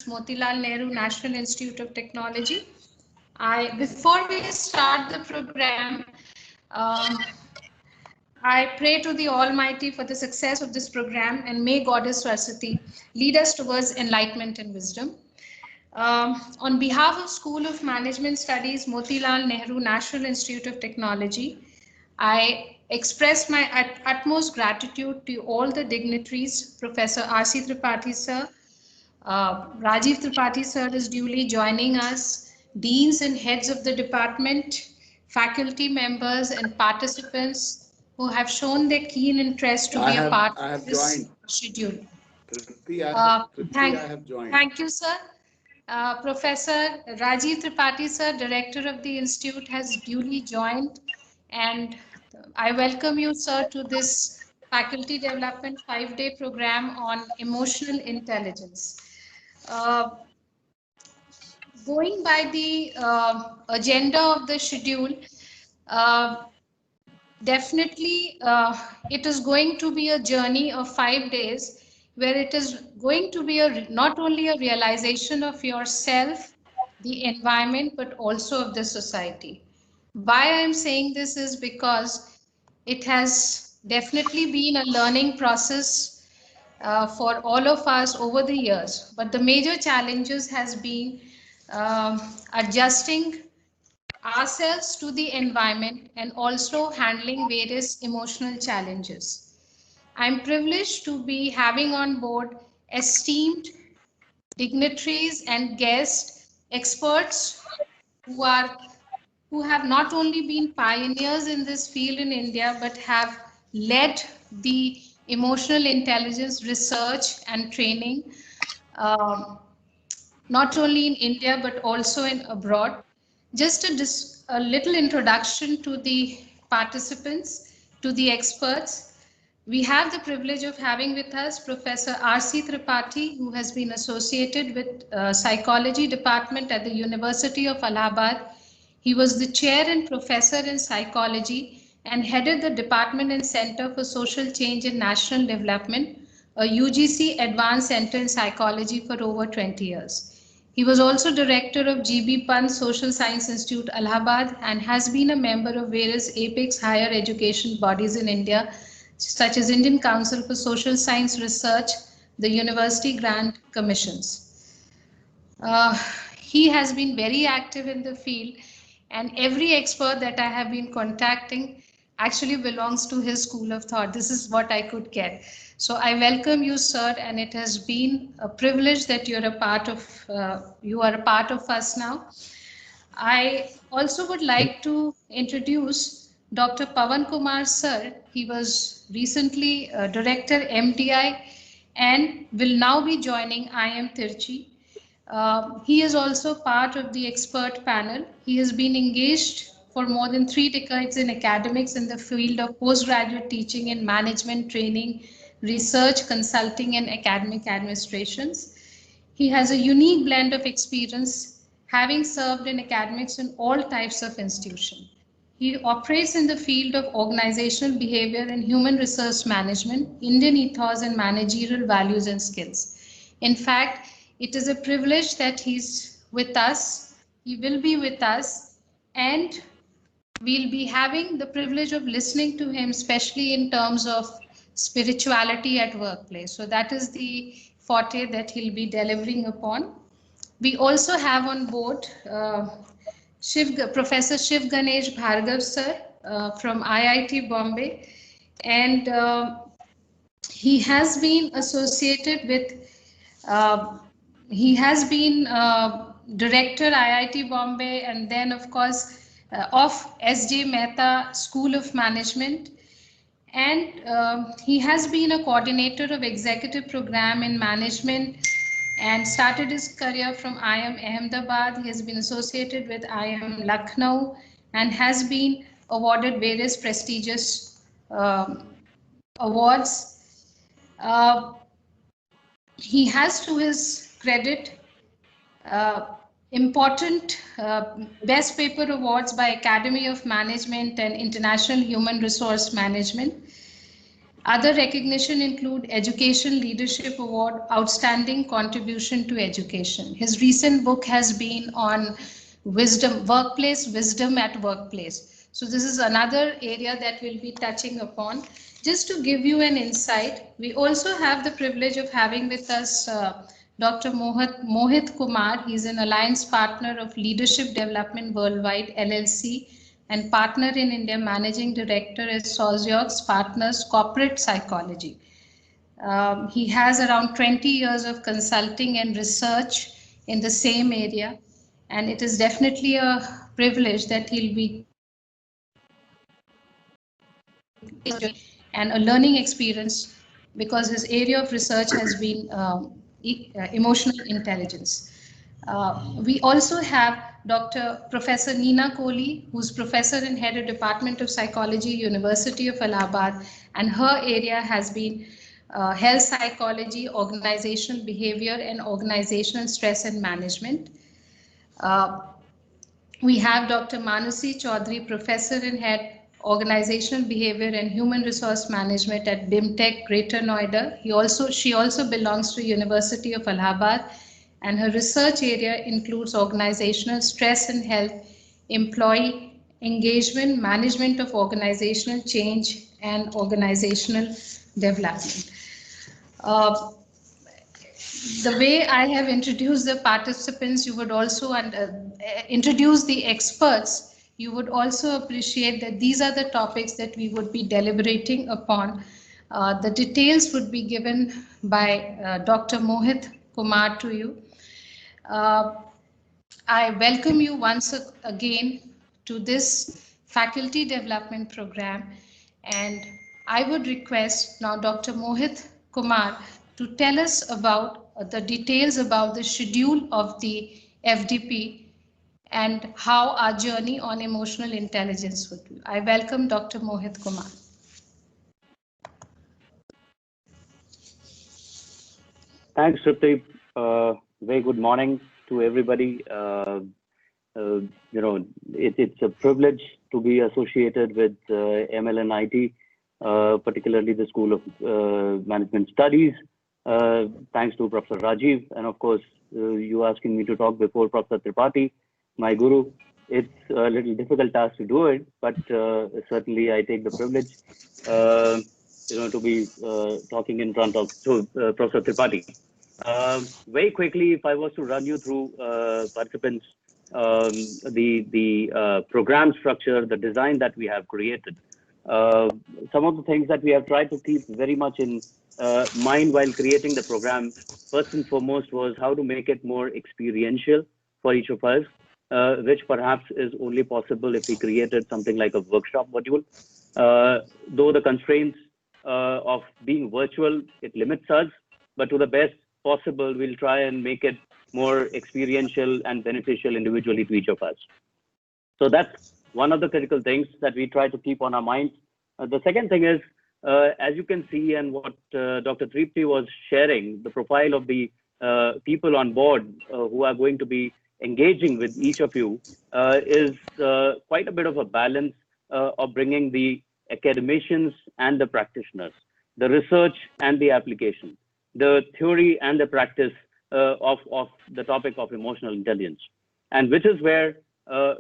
Motilal Nehru National Institute of Technology. Before we start the program, um, I pray to the Almighty for the success of this program, and may Goddess Saraswati lead us towards enlightenment and wisdom. On behalf of School of Management Studies, Motilal Nehru National Institute of Technology, I express my utmost gratitude to all the dignitaries, Professor R.C. Tripathi sir, Rajiv Tripathi sir is duly joining us, deans and heads of the department, faculty members and participants who have shown their keen interest to be a part of this schedule. Thank you, sir. Professor Rajiv Tripathi sir, Director of the Institute, has duly joined, and I welcome you, sir, to this Faculty Development 5-day program on emotional intelligence. Uh, Going by the agenda of the schedule, uh, definitely it is going to be a journey of 5 days where it is going to be not only a realization of yourself, the environment, but also of the society. Why I am saying this is because it has definitely been a learning process for all of us over the years. But the major challenges has been adjusting ourselves to the environment and also handling various emotional challenges. I'm privileged to be having on board esteemed dignitaries and guest experts who are who have not only been pioneers in this field in India but have led the emotional intelligence research and training, um, not only in India but also in abroad. Just a little introduction to the participants, to the experts. We have the privilege of having with us Professor R.C. Tripathi, who has been associated with Psychology Department at the University of Allahabad. He was the chair and professor in psychology and headed the Department and Center for Social Change and National Development, a UGC Advanced Center in Psychology, for over 20 years. He was also director of GB Pant Social Science Institute, Allahabad, and has been a member of various apex higher education bodies in India, such as Indian Council for Social Science Research, the University Grant Commissions. He has been very active in the field, and every expert that I have been contacting actually belongs to his school of thought. This is what I could get. So I welcome you, sir, and it has been a privilege that you are a part of us now. I also would like to introduce Dr. Pawan Kumar sir. He was recently director MDI and will now be joining IM Tirchi. He is also part of the expert panel. He has been engaged for more than 3 decades in academics in the field of postgraduate teaching in management training, research, consulting, and academic administrations. He has a unique blend of experience, having served in academics in all types of institutions. He operates in the field of organizational behavior and human resource management, Indian ethos, and managerial values and skills. In fact, it is a privilege that he's with us. He will be with us, and we'll be having the privilege of listening to him, especially in terms of spirituality at workplace. So that is the forte that he'll be delivering upon. We also have on board Professor Shiv Ganesh Bhargav sir from IIT Bombay, and he has been associated with he has been director IIT Bombay, and then of course of S.J. Mehta School of Management, and he has been a coordinator of executive program in management and started his career from IIM Ahmedabad. He has been associated with IIM Lucknow and has been awarded various prestigious awards. He has, to his credit, important best paper awards by Academy of Management and International Human Resource Management. Other recognition include Education Leadership Award, Outstanding Contribution to Education. His recent book has been on wisdom, workplace wisdom at workplace. So this is another area that we'll be touching upon. Just to give you an insight, we also have the privilege of having with us Dr. Mohit Kumar. He's an alliance partner of Leadership Development Worldwide LLC and partner in India, managing director at Soziox Partners Corporate Psychology. He has around 20 years of consulting and research in the same area, and it is definitely a privilege that he'll be and a learning experience because his area of research has been emotional intelligence. We also have Dr. Professor Neena Kohli, who's professor and head of Department of Psychology, University of Allahabad, and her area has been health psychology, organizational behavior, and organizational stress and management. Uh, we have Dr. Manusi Chaudhary, Professor and Head Organizational Behavior and Human Resource Management at BIMTech, Greater Noida. She also belongs to University of Allahabad, and her research area includes organizational stress and health, employee engagement, management of organizational change, and organizational development. Uh, the way I have introduced the participants, you would also introduce the experts. You would also appreciate that these are the topics that we would be deliberating upon. The details would be given by Dr. Mohit Kumar to you. Uh, I welcome you once again to this faculty development program, and I would request now Dr. Mohit Kumar to tell us about the details about the schedule of the FDP and how our journey on emotional intelligence would be. I welcome Dr. Mohit Kumar. Thanks, Tripti. Very good morning to everybody. It's a privilege to be associated with ML and IT, particularly the School of Management Studies. Thanks to Professor Rajiv, and of course, you asking me to talk before Professor Tripathi, my guru. It's a little difficult task to do it, but certainly I take the privilege, to be talking in front of Professor Tripathi. Very quickly, if I was to run you through participants, the program structure, the design that we have created, some of the things that we have tried to keep very much in mind while creating the program, first and foremost, was how to make it more experiential for each of us, which perhaps is only possible if we created something like a workshop module. Though the constraints of being virtual, it limits us, but to the best possible, we'll try and make it more experiential and beneficial individually to each of us. So that's one of the critical things that we try to keep on our minds. The second thing is, as you can see, and what Dr. Tripti was sharing, the profile of the people on board who are going to be engaging with each of you is quite a bit of a balance of bringing the academicians and the practitioners, the research and the application, the theory and the practice of the topic of emotional intelligence. And which is where,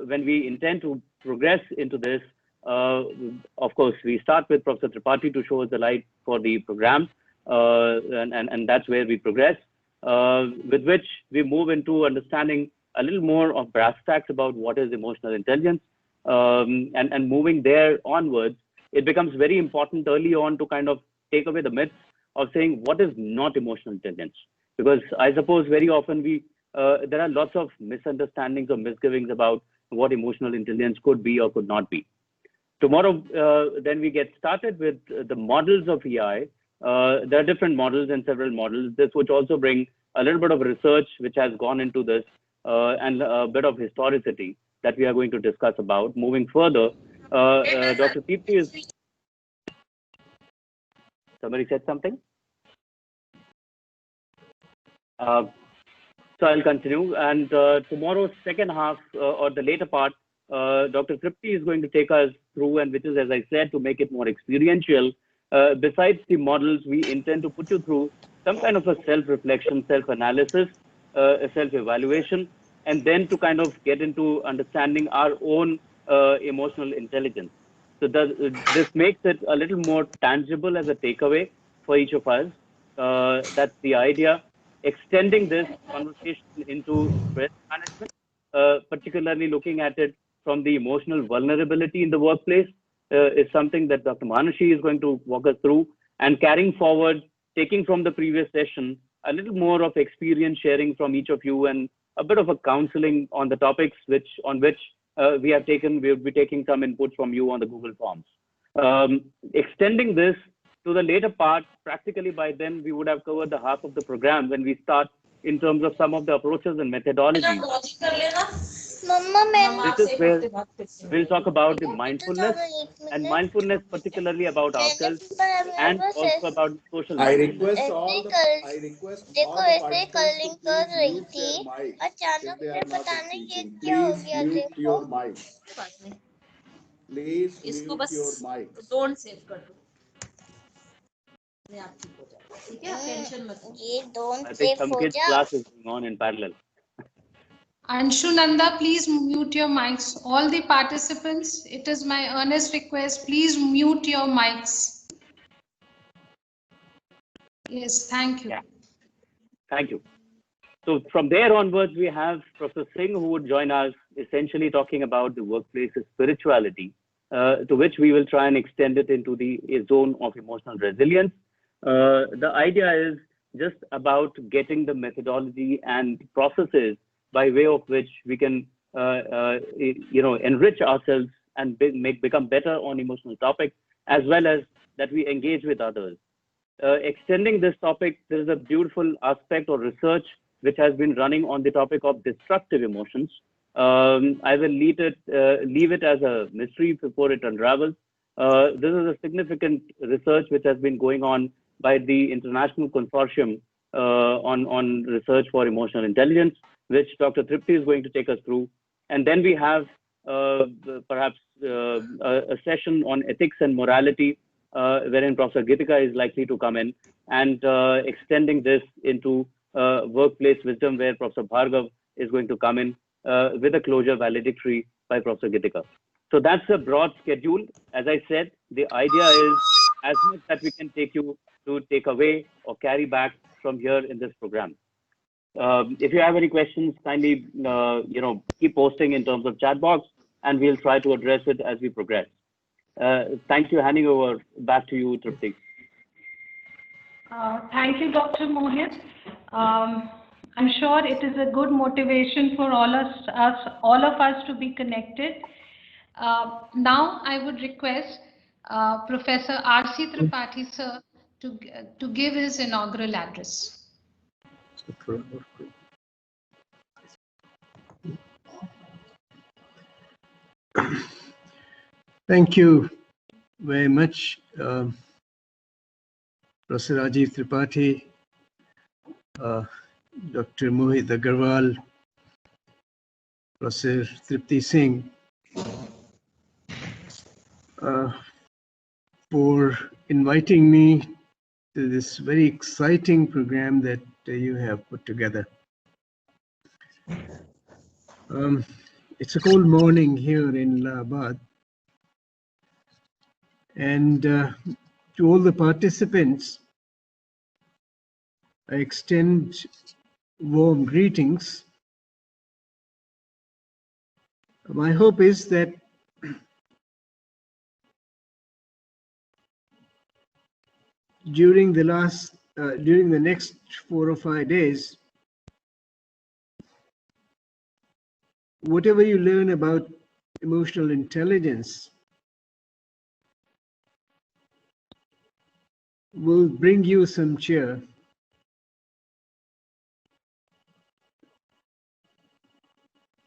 when we intend to progress into this, of course, we start with Professor Tripathi to show us the light for the program, and that's where we progress, with which we move into understanding a little more of brass tacks about what is emotional intelligence, and moving there onwards, it becomes very important early on to kind of take away the myths of saying what is not emotional intelligence. Because I suppose very often there are lots of misunderstandings or misgivings about what emotional intelligence could be or could not be. Tomorrow, then we get started with the models of EI. There are different models and several models. This would also bring a little bit of research which has gone into this and a bit of historicity that we are going to discuss about. Moving further, Dr. Deepti is... Somebody said something? So I'll continue. And tomorrow's second half or the later part, Dr. Tripti is going to take us through, and which is, as I said, to make it more experiential, besides the models, we intend to put you through some kind of a self-reflection, self-analysis, a self-evaluation, and then to kind of get into understanding our own emotional intelligence. So this makes it a little more tangible as a takeaway for each of us. That's the idea. Extending this conversation into stress management, particularly looking at it from the emotional vulnerability in the workplace, is something that Dr. Manashi is going to walk us through, and carrying forward, taking from the previous session, a little more of experience sharing from each of you, and a bit of a counseling on the topics on which we'll be taking some input from you on the Google Forms. Extending this to the later part, practically by then we would have covered the half of the program when we start in terms of some of the approaches and methodologies. This is where we'll talk about the mindfulness, and mindfulness particularly about ourselves and also about social I mindfulness. request all the participants to please mute their mics if they are not speaking. Please mute your mics. Please mute your mics. I think some kids' class is going on in parallel. Anshu Nanda, please mute your mics. All the participants, it is my earnest request, please mute your mics. Yes, thank you. Yeah, thank you. So from there onwards, we have Professor Singh who would join us, essentially talking about the workplace's spirituality, to which we will try and extend it into the zone of emotional resilience. The idea is just about getting the methodology and processes by way of which we can, enrich ourselves and become better on emotional topics, as well as that we engage with others. Extending this topic, there is a beautiful aspect or research which has been running on the topic of destructive emotions. I will leave it as a mystery before it unravels. This is a significant research which has been going on by the International Consortium on Research for Emotional Intelligence, which Dr. Tripti is going to take us through. And then we have perhaps a session on ethics and morality, wherein Professor Gitika is likely to come in, and extending this into workplace wisdom, where Professor Bhargav is going to come in with a closure valedictory by Professor Gitika. So that's a broad schedule. As I said, the idea is as much that we can take you to take away or carry back from here in this program. If you have any questions, kindly keep posting in terms of chat box, and we'll try to address it as we progress. Thank you. Handing over back to you, Tripti. Thank you, Dr. Mohit. I'm sure it is a good motivation for all of us to be connected. Now, I would request Professor R.C. Tripathi, sir, to give his inaugural address. Thank you very much, Professor Rajiv Tripathi, Dr. Mohit Agarwal, Professor Tripti Singh, for inviting me to this very exciting program that you have put together. It's a cold morning here in Allahabad, and to all the participants, I extend warm greetings. My hope is that during the next 4 or 5 days, whatever you learn about emotional intelligence will bring you some cheer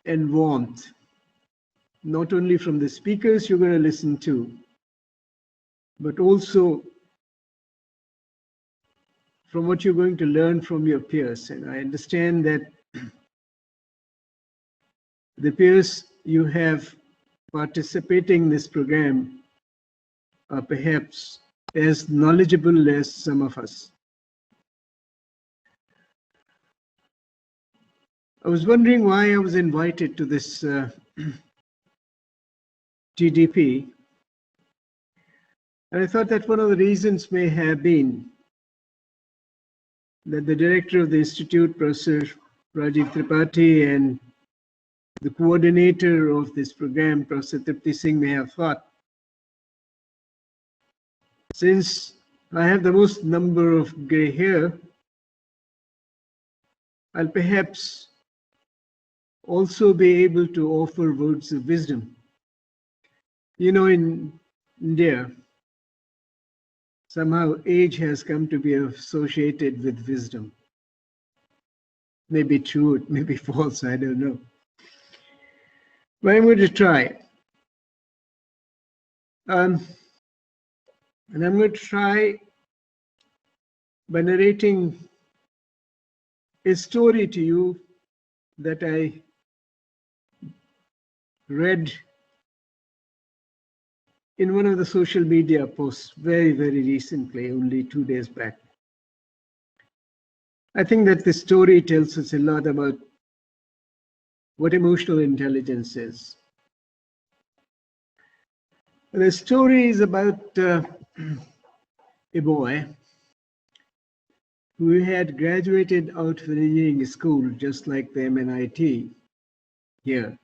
and warmth, not only from the speakers you're going to listen to, but also from what you're going to learn from your peers. And I understand that the peers you have participating in this program are perhaps as knowledgeable as some of us. I was wondering why I was invited to this GDP, and I thought that one of the reasons may have been that the director of the institute, Professor Rajiv Tripathi, and the coordinator of this program, Professor Tripti Singh, may have thought, since I have the most number of gray hair, I'll perhaps also be able to offer words of wisdom. You know, in India, somehow age has come to be associated with wisdom. Maybe true, it may be false, I don't know. But I'm going to try. And I'm going to try by narrating a story to you that I read in one of the social media posts very, very recently, only 2 days back. I think that this story tells us a lot about what emotional intelligence is. The story is about a boy who had graduated out of an engineering school, just like the MNIT here,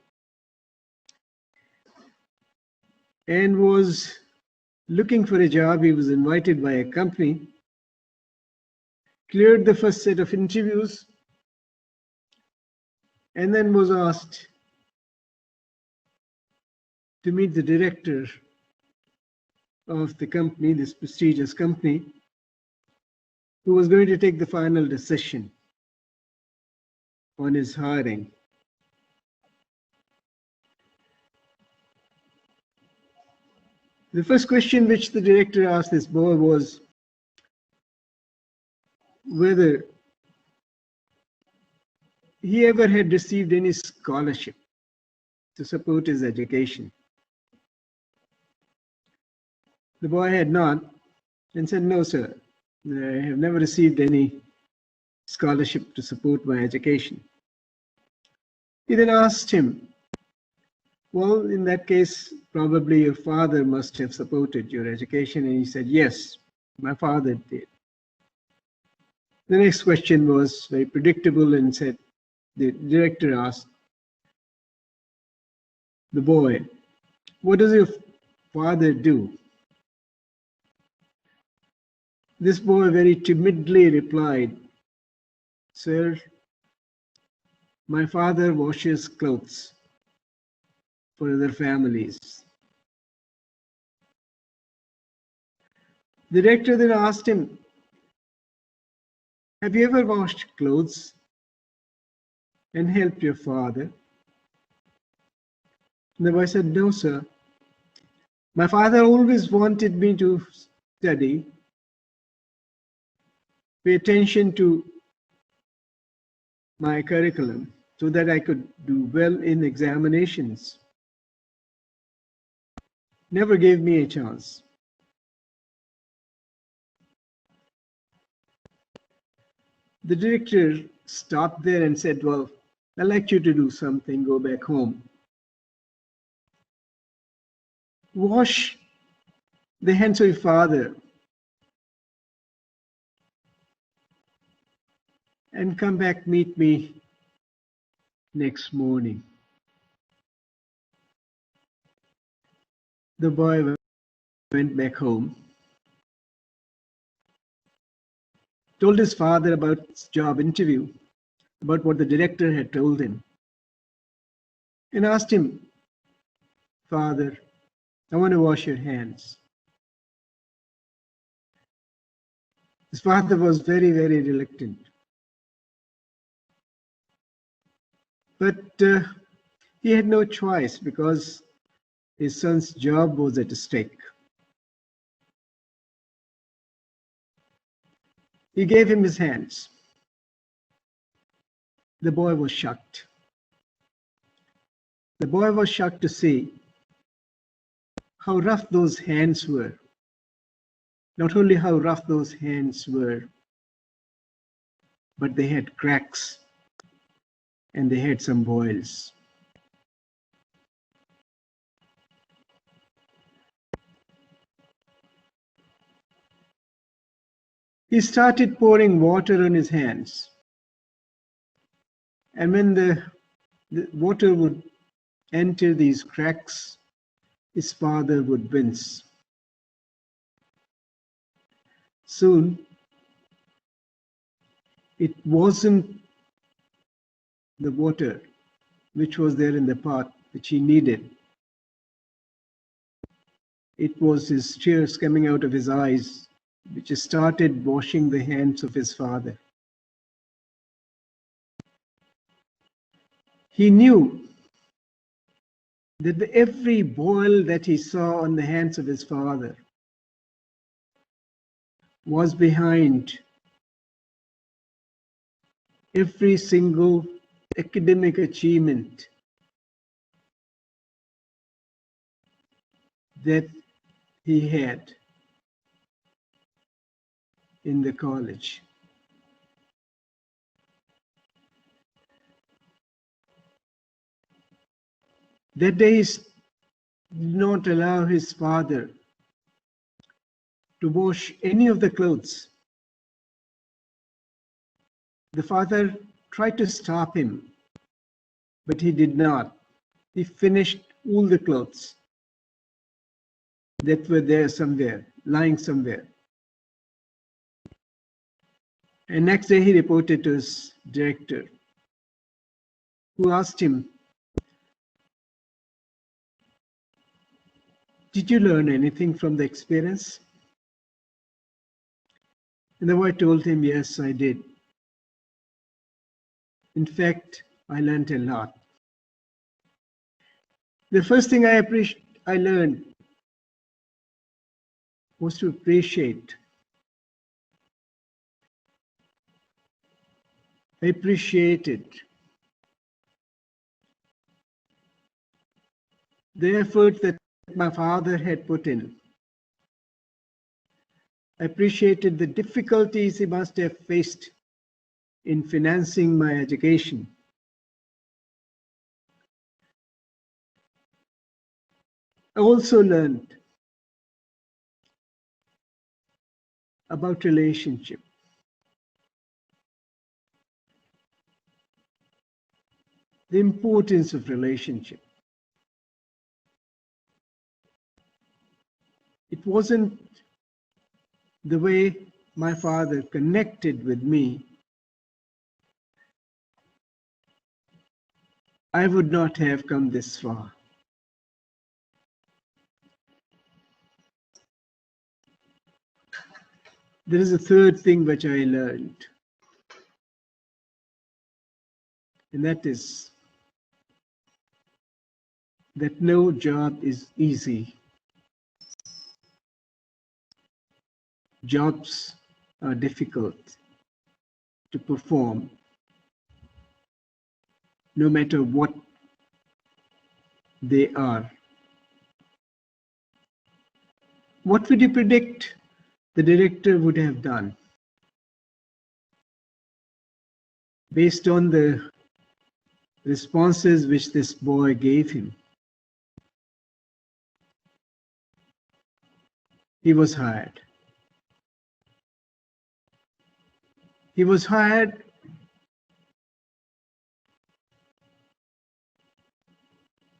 and was looking for a job. He was invited by a company, cleared the first set of interviews, and then was asked to meet the director of the company, this prestigious company, who was going to take the final decision on his hiring. The first question which the director asked this boy was whether he ever had received any scholarship to support his education. The boy had not and said, "No, sir, I have never received any scholarship to support my education." He then asked him, "Well, in that case, probably your father must have supported your education." And he said, "Yes, my father did." The next question was very predictable and said, the director asked the boy, "What does your father do?" This boy very timidly replied, "Sir, my father washes clothes for other families." The director then asked him, "Have you ever washed clothes and helped your father?" And the boy said, "No, sir. My father always wanted me to study, pay attention to my curriculum so that I could do well in examinations. Never gave me a chance." The director stopped there and said, "Well, I'd like you to do something, go back home. Wash the hands of your father and come back, meet me next morning." The boy went back home, told his father about his job interview, about what the director had told him, and asked him, "Father, I want to wash your hands." His father was very, very reluctant. But he had no choice because his son's job was at stake. He gave him his hands. The boy was shocked. The boy was shocked to see how rough those hands were, not only how rough those hands were, but they had cracks and they had some boils. He started pouring water on his hands, and when the water would enter these cracks, his father would wince. Soon, it wasn't the water which was there in the pot which he needed. It was his tears coming out of his eyes which started washing the hands of his father. He knew that every boil that he saw on the hands of his father was behind every single academic achievement that he had in the college. That day he did not allow his father to wash any of the clothes. The father tried to stop him, but he did not. He finished all the clothes that were there somewhere, lying somewhere. And next day he reported to his director, who asked him, "Did you learn anything from the experience?" And the boy told him, "Yes, I did. In fact, I learned a lot. The first thing I learned was to appreciate. I appreciated the effort that my father had put in. I appreciated the difficulties he must have faced in financing my education. I also learned about relationship. The importance of relationship. It wasn't the way my father connected with me. I would not have come this far. There is a third thing which I learned, and that is that no job is easy. Jobs are difficult to perform, no matter what they are. What would you predict the director would have done based on the responses which this boy gave him? He was hired. He was hired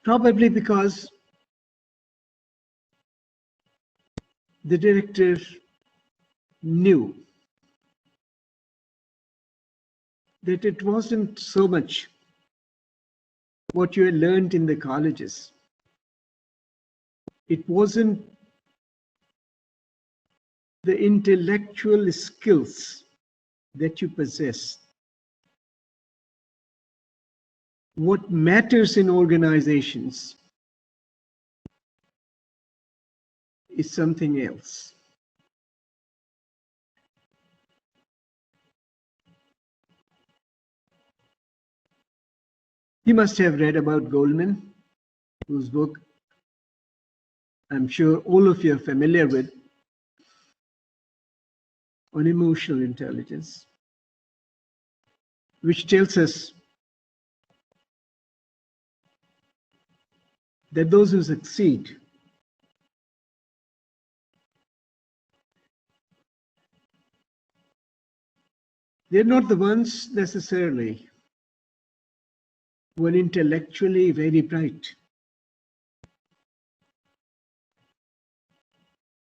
probably because the director knew that it wasn't so much what you had learned in the colleges. It wasn't the intellectual skills that you possess. What matters in organizations is something else. You must have read about Goldman, whose book I'm sure all of you are familiar with. on emotional intelligence, which tells us that those who succeed they're not the ones necessarily who are intellectually very bright.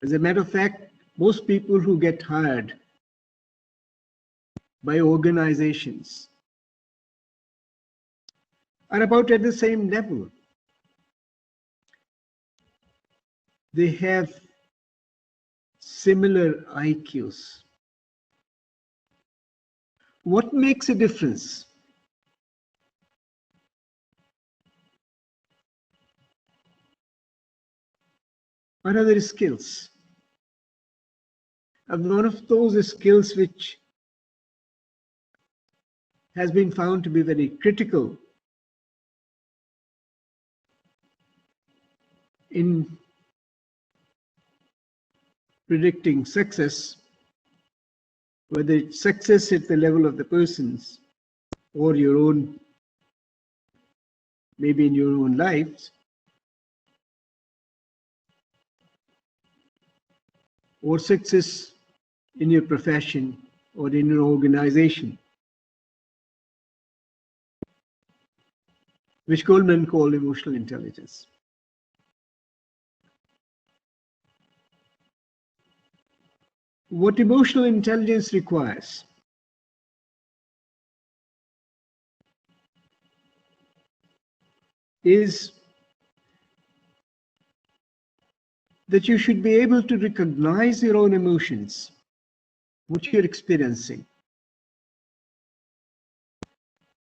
As a matter of fact, most people who get hired by organizations are about at the same level. They have similar IQs. What makes a difference? What are their skills? And one of those skills which has been found to be very critical in predicting success, whether it's success at the level of the persons or your own, maybe in your own lives, or success in your profession or in your organization, which Goldman called emotional intelligence. What emotional intelligence requires is that you should be able to recognize your own emotions, what you're experiencing.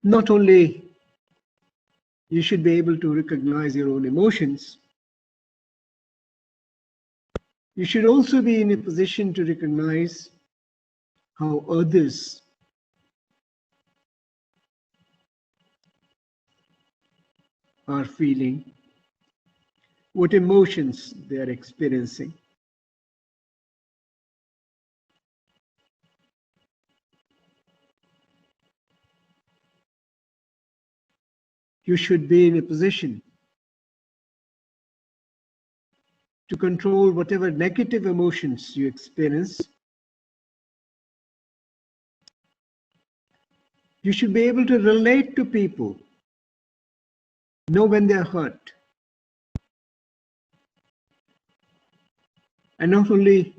Not only you should be able to recognize your own emotions, you should also be in a position to recognize how others are feeling, what emotions they are experiencing. You should be in a position to control whatever negative emotions you experience. You should be able to relate to people, know when they're hurt, and not only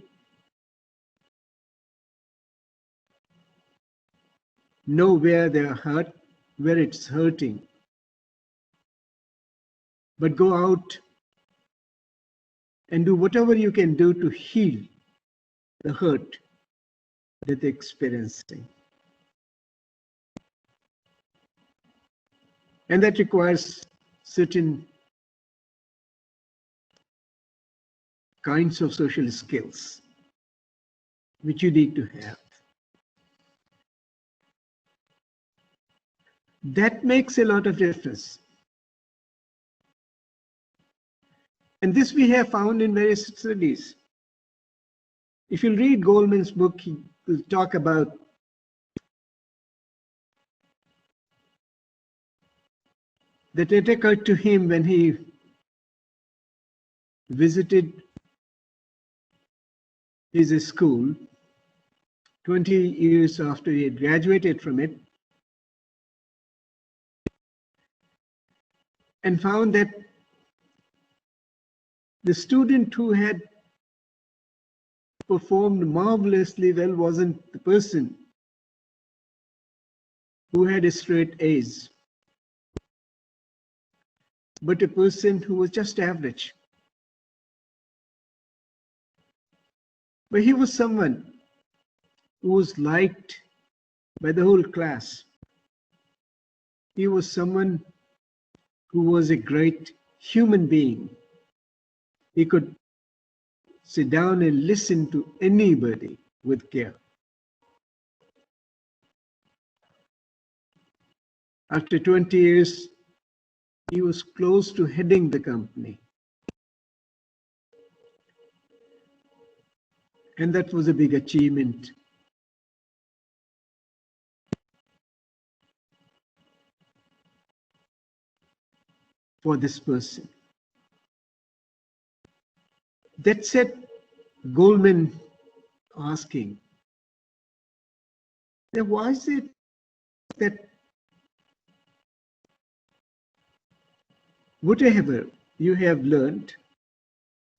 know where they're hurt, where it's hurting, but go out and do whatever you can do to heal the hurt that they're experiencing. And that requires certain kinds of social skills which you need to have. That makes a lot of difference. And this we have found in various studies. If you read Goldman's book, he will talk about that it occurred to him when he visited his school 20 years after he had graduated from it, and found that the student who had performed marvelously well wasn't the person who had straight A's, but a person who was just average. But he was someone who was liked by the whole class. He was someone who was a great human being. He could sit down and listen to anybody with care. After 20 years, he was close to heading the company. And that was a big achievement for this person. That set Goldman asking, now why is it that whatever you have learned,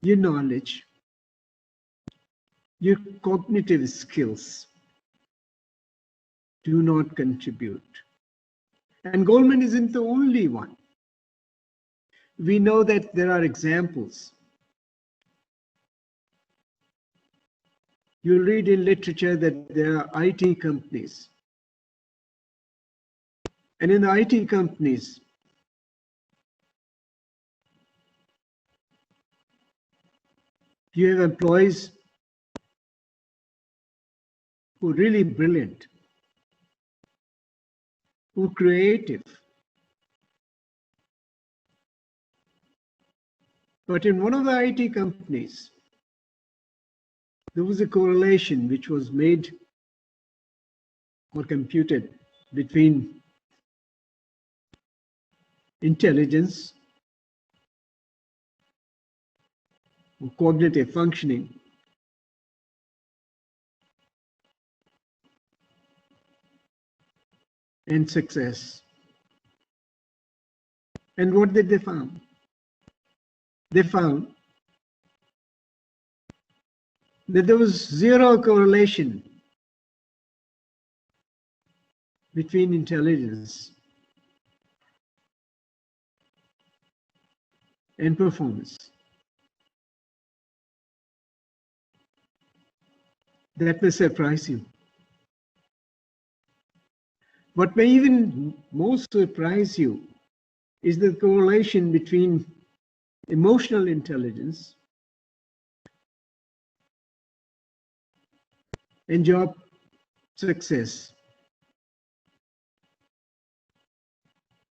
your knowledge, your cognitive skills do not contribute? And Goldman isn't the only one. We know that there are examples. You'll read in literature that there are IT companies. And in the IT companies, you have employees who are really brilliant, who are creative. But in one of the IT companies, there was a correlation which was made or computed between intelligence or cognitive functioning and success. And what did they found? They found that there was zero correlation between intelligence and performance. That may surprise you. What may even most surprise you is the correlation between emotional intelligence and job success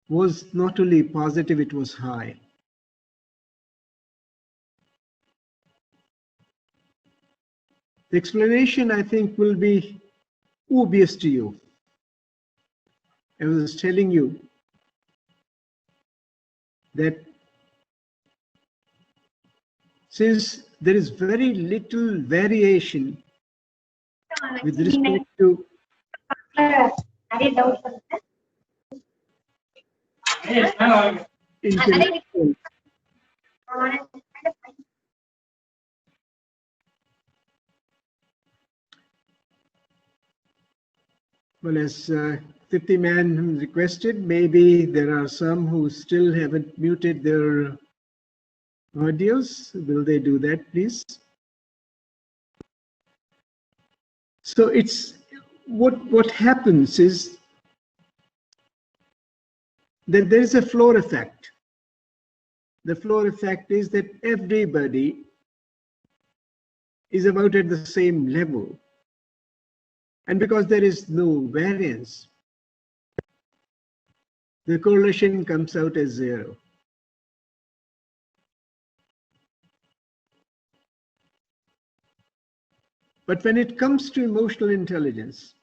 was not only positive, it was high. The explanation, I think, will be obvious to you. I was telling you that since there is very little variation with respect to intellectual, well, as Titi Man requested, maybe there are some who still haven't muted their audios. Will they do that, please? So it's what happens is that there is a floor effect. The floor effect is that everybody is about at the same level. And because there is no variance, the correlation comes out as zero. But when it comes to emotional intelligence,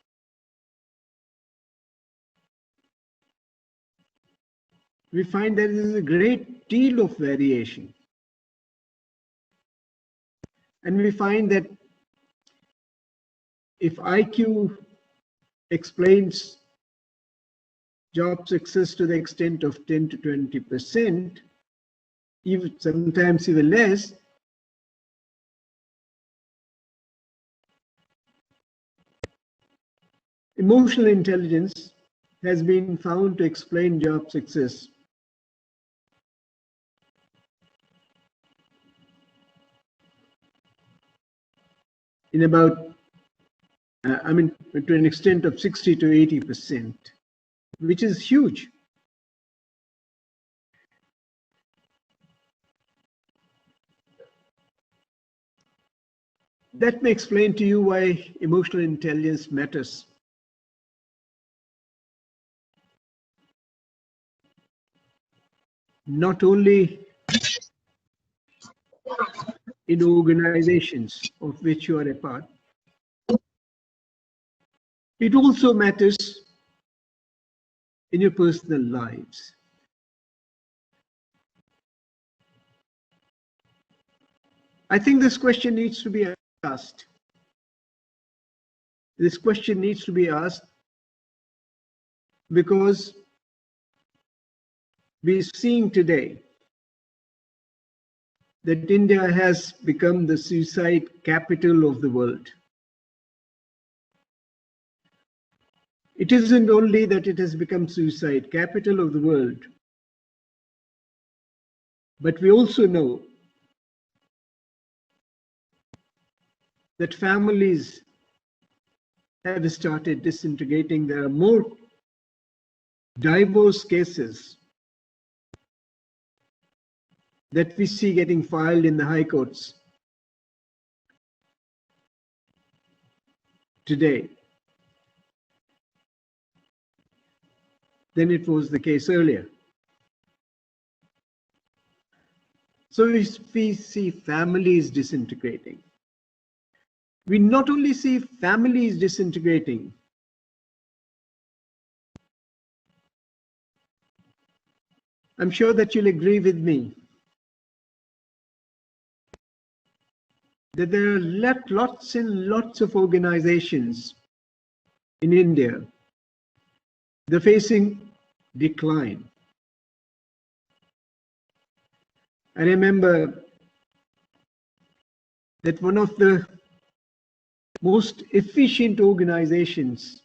we find there is a great deal of variation. And we find that if IQ explains job success to the extent of 10 to 20%, even sometimes even less, emotional intelligence has been found to explain job success in about, to an extent of 60 to 80%, which is huge. That may explain to you why emotional intelligence matters. Not only in organizations of which you are a part, it also matters in your personal lives. I think this question needs to be asked. This question needs to be asked because we're seeing today that India has become the suicide capital of the world. It isn't only that it has become suicide capital of the world, but we also know that families have started disintegrating. There are more divorce cases that we see getting filed in the high courts today than it was the case earlier. So if we see families disintegrating, we not only see families disintegrating, I'm sure that you'll agree with me that there are lots and lots of organizations in India. They're facing decline. I remember that one of the most efficient organizations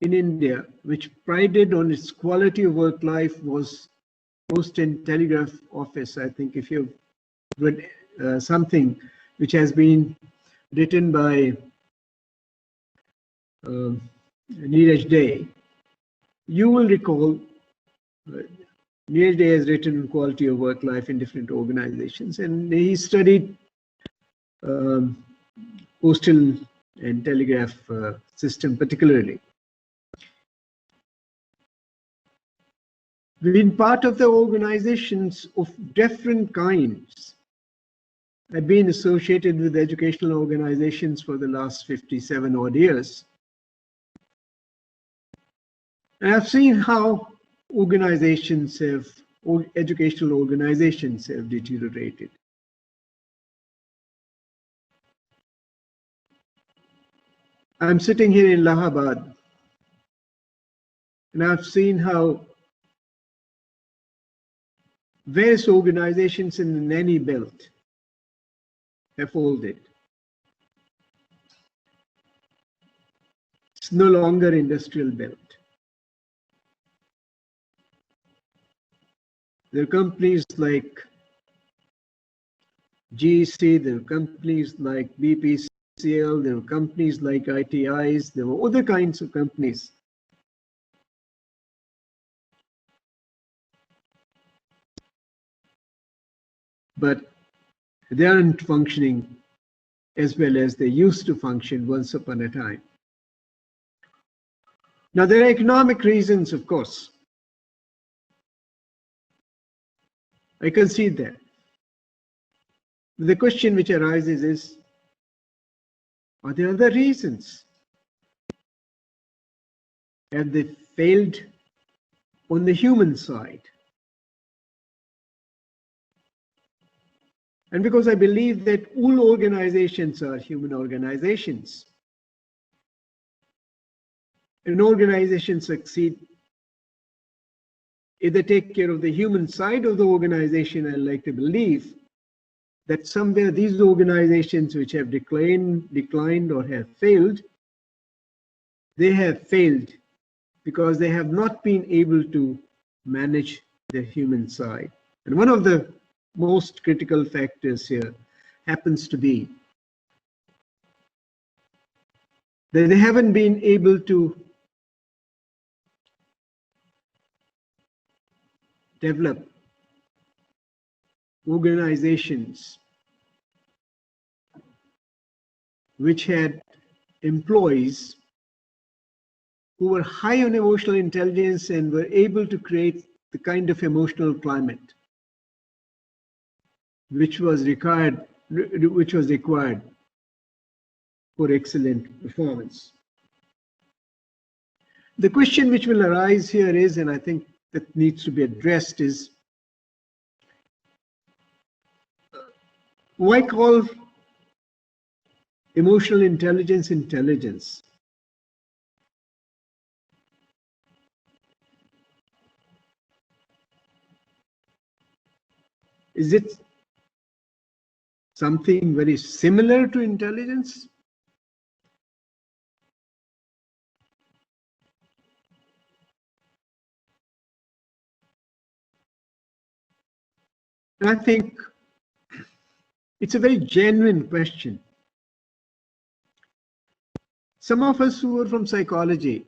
in India, which prided on its quality of work life, was Post and Telegraph Office. I think if you've read something which has been written by Neeraj Day, you will recall Neeraj Day has written on quality of work life in different organizations, and he studied postal and telegraph system particularly. We've been part of the organizations of different kinds. I've been associated with educational organizations for the last 57 odd years. And I've seen how educational organizations have deteriorated. I'm sitting here in Allahabad, and I've seen how various organizations in the nanny belt have folded. It's no longer industrial belt. There are companies like GEC, there are companies like BPCL, there are companies like ITIs, there were other kinds of companies. But they aren't functioning as well as they used to function once upon a time. Now, there are economic reasons, of course. I concede that. The question which arises is, are there other reasons? Have they failed on the human side? And because I believe that all organizations are human organizations, an organization succeed if they take care of the human side of the organization. I like to believe that somewhere these organizations which have declined or have failed, they have failed because they have not been able to manage the human side. And one of the most critical factors here happens to be that they haven't been able to develop organizations which had employees who were high on emotional intelligence and were able to create the kind of emotional climate which was required for excellent performance. The question which will arise here is, and I think that needs to be addressed, is Why call emotional intelligence intelligence? Is it something very similar to intelligence? And I think it's a very genuine question. Some of us who are from psychology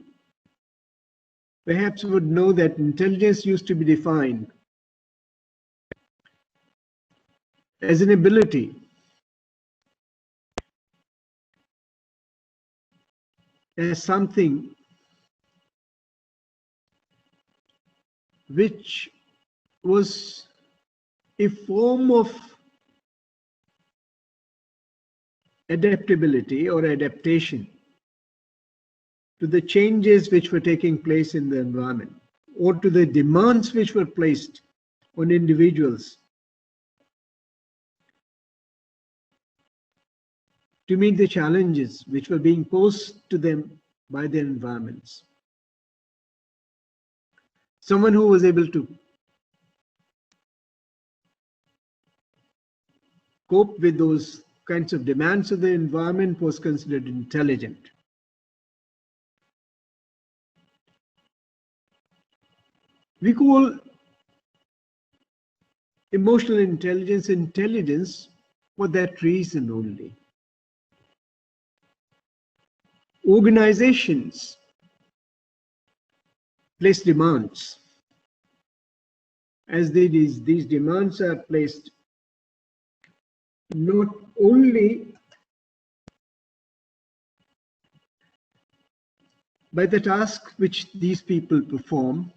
perhaps would know that intelligence used to be defined as an ability, as something which was a form of adaptability or adaptation to the changes which were taking place in the environment, or to the demands which were placed on individuals to meet the challenges which were being posed to them by their environments. Someone who was able to cope with those kinds of demands of the environment was considered intelligent. We call emotional intelligence intelligence for that reason only. Organizations place demands. As these demands are placed not only by the task which these people perform,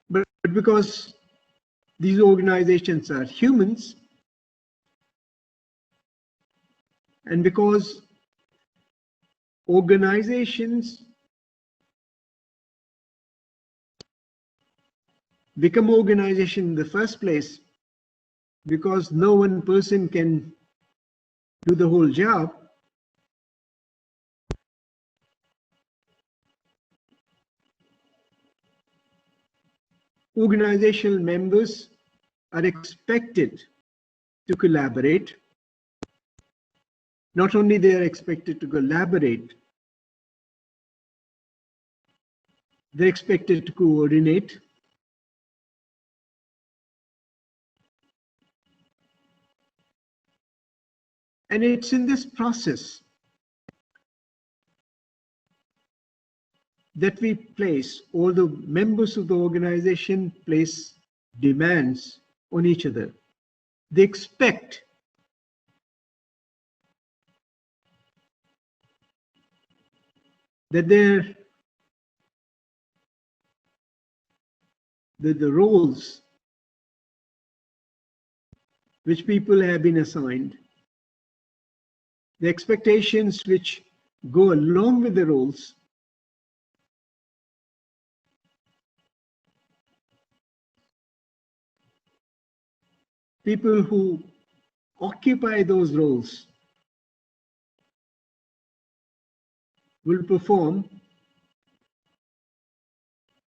but because these organizations are humans, and because organizations become organization in the first place because no one person can do the whole job. Organizational members are expected to collaborate. Not only they are expected to collaborate, they're expected to coordinate. And it's in this process that we place, all the members of the organization place demands on each other. They expect that the roles which people have been assigned, the expectations which go along with the roles, people who occupy those roles will perform,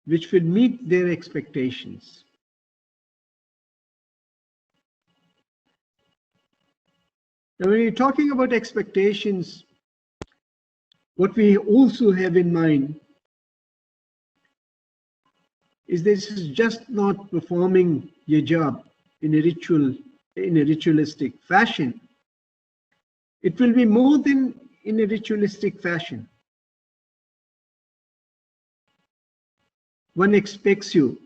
which will meet their expectations. Now, when you're talking about expectations, what we also have in mind is this is just not performing your job in a ritualistic fashion. It will be more than in a ritualistic fashion. One expects you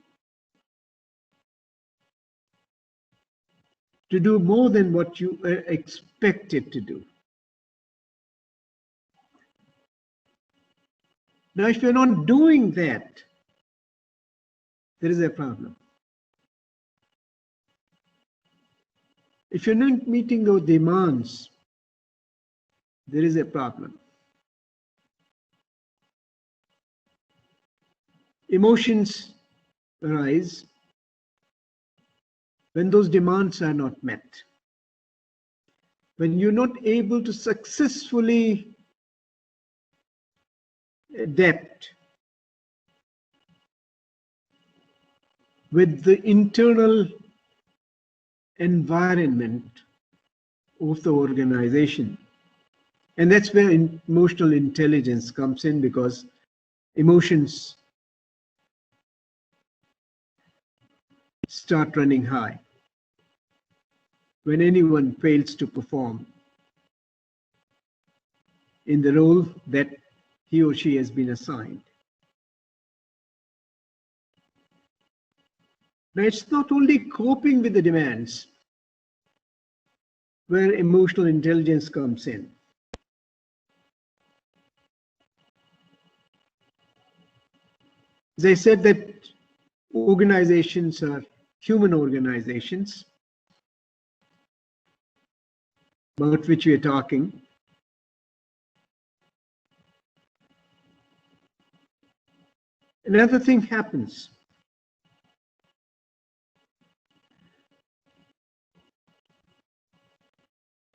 to do more than what you are expected to do. Now, if you're not doing that, there is a problem. If you're not meeting those demands, there is a problem. Emotions arise when those demands are not met, when you're not able to successfully adapt with the internal environment of the organization. And that's where emotional intelligence comes in, because emotions start running high when anyone fails to perform in the role that he or she has been assigned. Now, it's not only coping with the demands where emotional intelligence comes in. As I said, that organizations are human organizations about which we are talking. Another thing happens.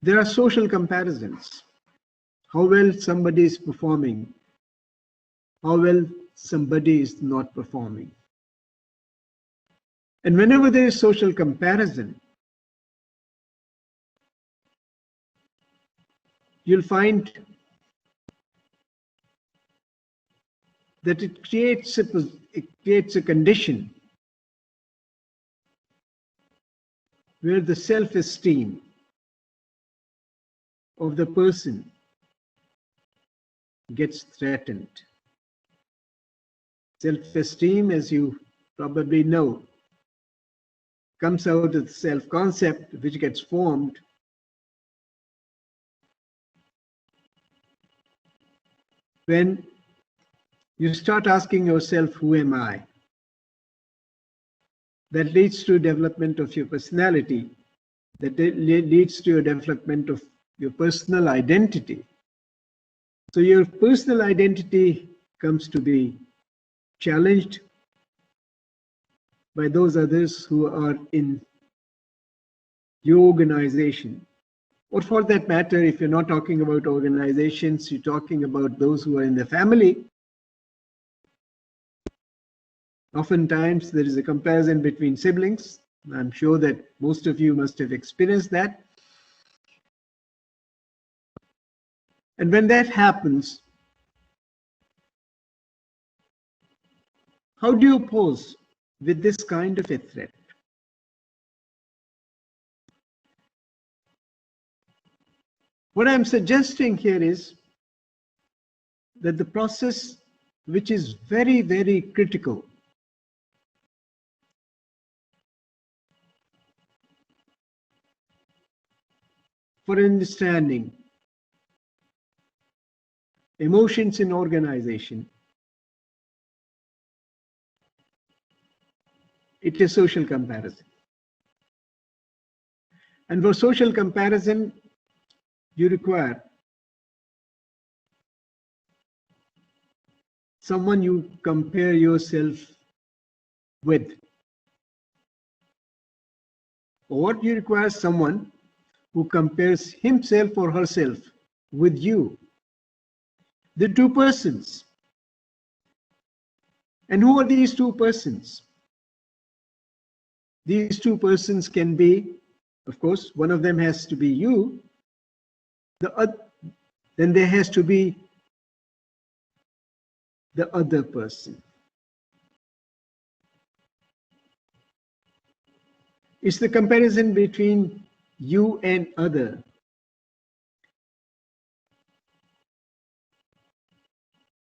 There are social comparisons. How well somebody is performing, how well somebody is not performing. And whenever there is social comparison, you'll find that it creates a condition where the self-esteem of the person gets threatened. Self-esteem, as you probably know, comes out of the self-concept which gets formed when you start asking yourself, who am I? That leads to development of your personality, that leads to a development of your personal identity. So your personal identity comes to be challenged by those others who are in your organization. Or for that matter, if you're not talking about organizations, you're talking about those who are in the family. Oftentimes, there is a comparison between siblings. I'm sure that most of you must have experienced that. And when that happens, how do you pose with this kind of a threat? What I'm suggesting here is that the process, which is very, very critical for understanding emotions in organization, it is social comparison. And for social comparison, you require someone you compare yourself with. Or you require someone who compares himself or herself with you. The two persons. And who are these two persons? These two persons can be, of course, one of them has to be you. Then there has to be the other person. It's the comparison between you and other.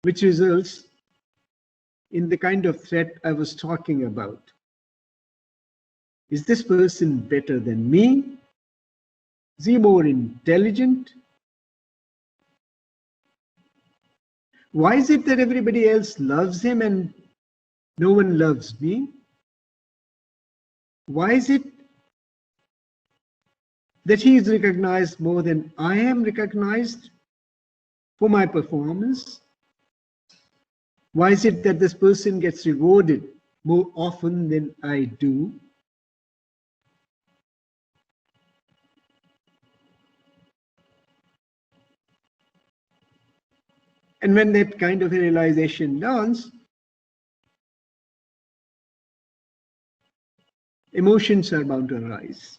Which results in the kind of threat I was talking about. Is this person better than me? Is he more intelligent? Why is it that everybody else loves him and no one loves me? Why is it that he is recognized more than I am recognized for my performance? Why is it that this person gets rewarded more often than I do? And when that kind of a realization dawns, emotions are bound to arise.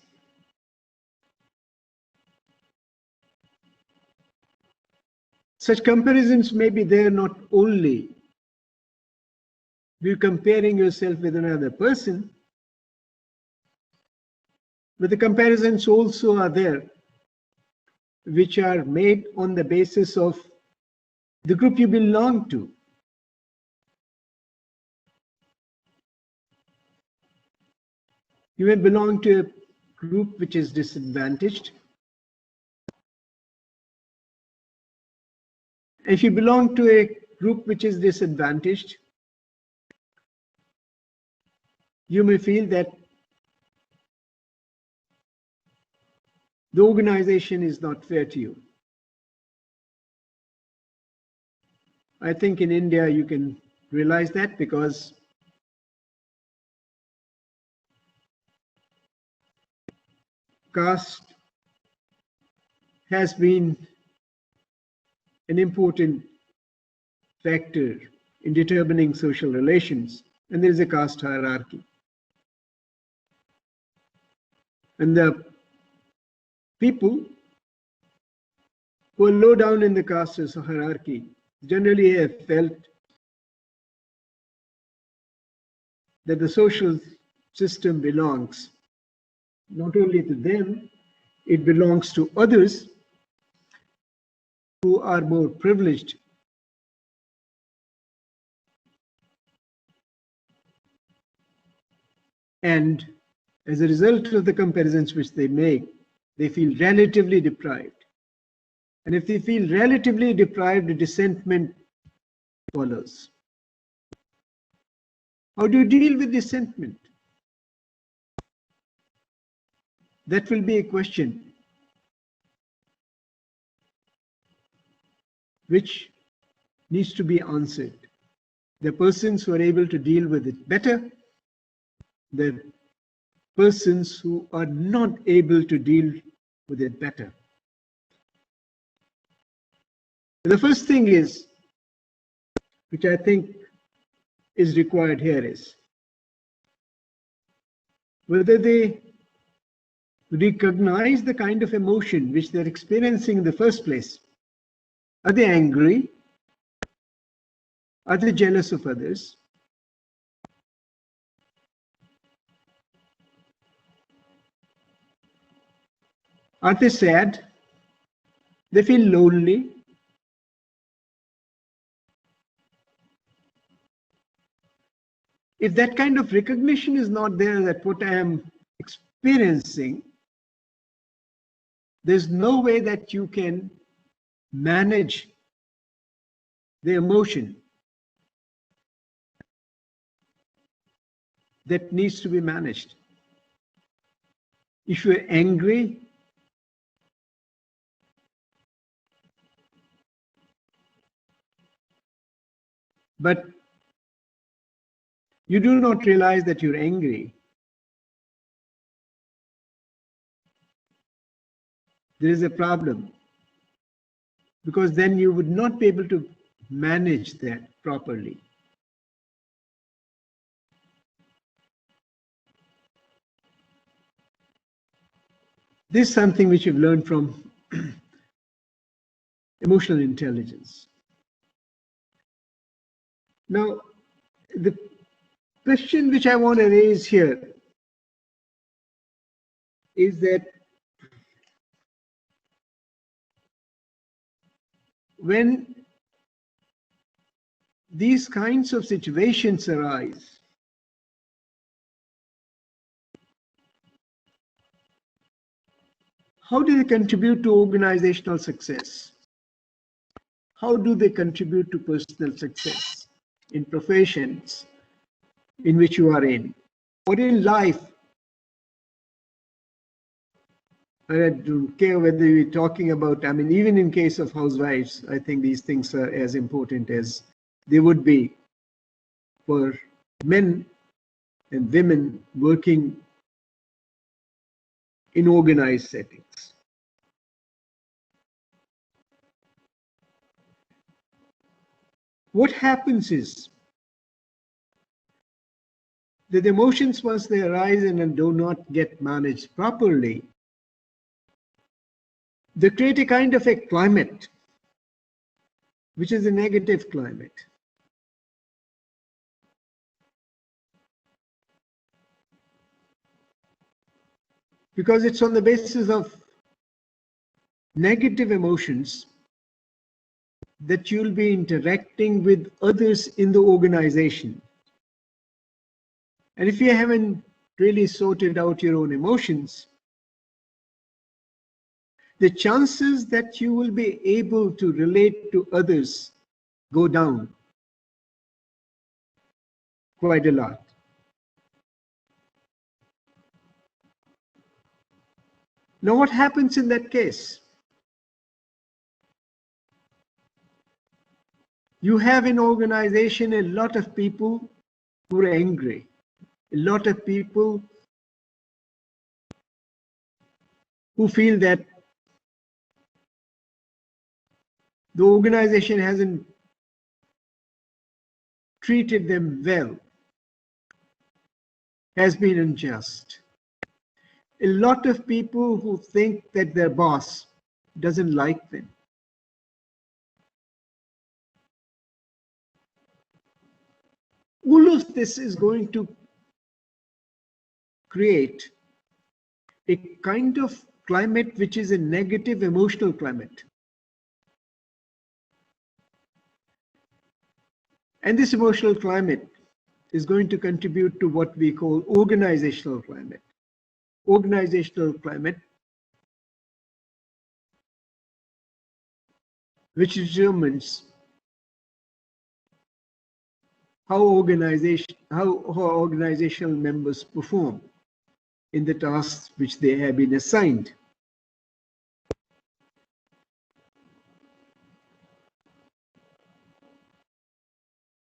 Such comparisons may be there not only you're comparing yourself with another person, but the comparisons also are there which are made on the basis of the group you belong to. You may belong to a group which is disadvantaged. If you belong to a group which is disadvantaged, you may feel that the organization is not fair to you. I think in India you can realize that because caste has been an important factor in determining social relations, and there is a caste hierarchy. And the people who are low down in the caste hierarchy generally have felt that the social system belongs not only to them, it belongs to others who are more privileged. And as a result of the comparisons which they make, they feel relatively deprived. And if they feel relatively deprived, dissentment follows. How do you deal with dissentment? That will be a question which needs to be answered. The persons who are able to deal with it better, the persons who are not able to deal with it better. The first thing is, which I think is required here, is whether they recognize the kind of emotion which they're experiencing in the first place. Are they angry? Are they jealous of others? Are they sad? They feel lonely? If that kind of recognition is not there, that what I am experiencing, there's no way that you can manage the emotion that needs to be managed. If you're angry, but you do not realize that you're angry, there is a problem, because then you would not be able to manage that properly. This is something which you've learned from emotional intelligence. Now, the question which I want to raise here is that when these kinds of situations arise, how do they contribute to organizational success? How do they contribute to personal success in professions in which you are in, or in life? I don't care whether we're talking about, I mean, even in case of housewives, I think these things are as important as they would be for men and women working in organized settings. what happens is that emotions, once they arise and do not get managed properly, they create a kind of a climate, which is a negative climate. Because it's on the basis of negative emotions that you'll be interacting with others in the organization. And if you haven't really sorted out your own emotions, the chances that you will be able to relate to others go down quite a lot. Now, what happens in that case? You have in organization a lot of people who are angry, a lot of people who feel that the organization hasn't treated them well, has been unjust. A lot of people who think that their boss doesn't like them. All of this is going to create a kind of climate which is a negative emotional climate. And this emotional climate is going to contribute to what we call organizational climate. Organizational climate, which determines how organizational members perform in the tasks which they have been assigned.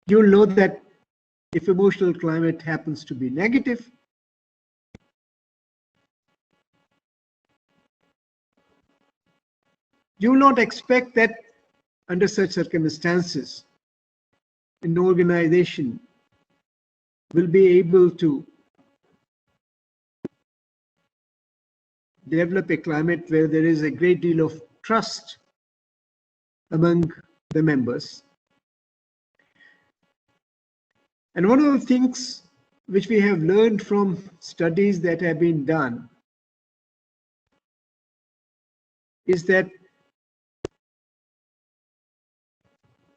You'll know that if emotional climate happens to be negative, you will not expect that under such circumstances, an organization will be able to develop a climate where there is a great deal of trust among the members. And one of the things which we have learned from studies that have been done is that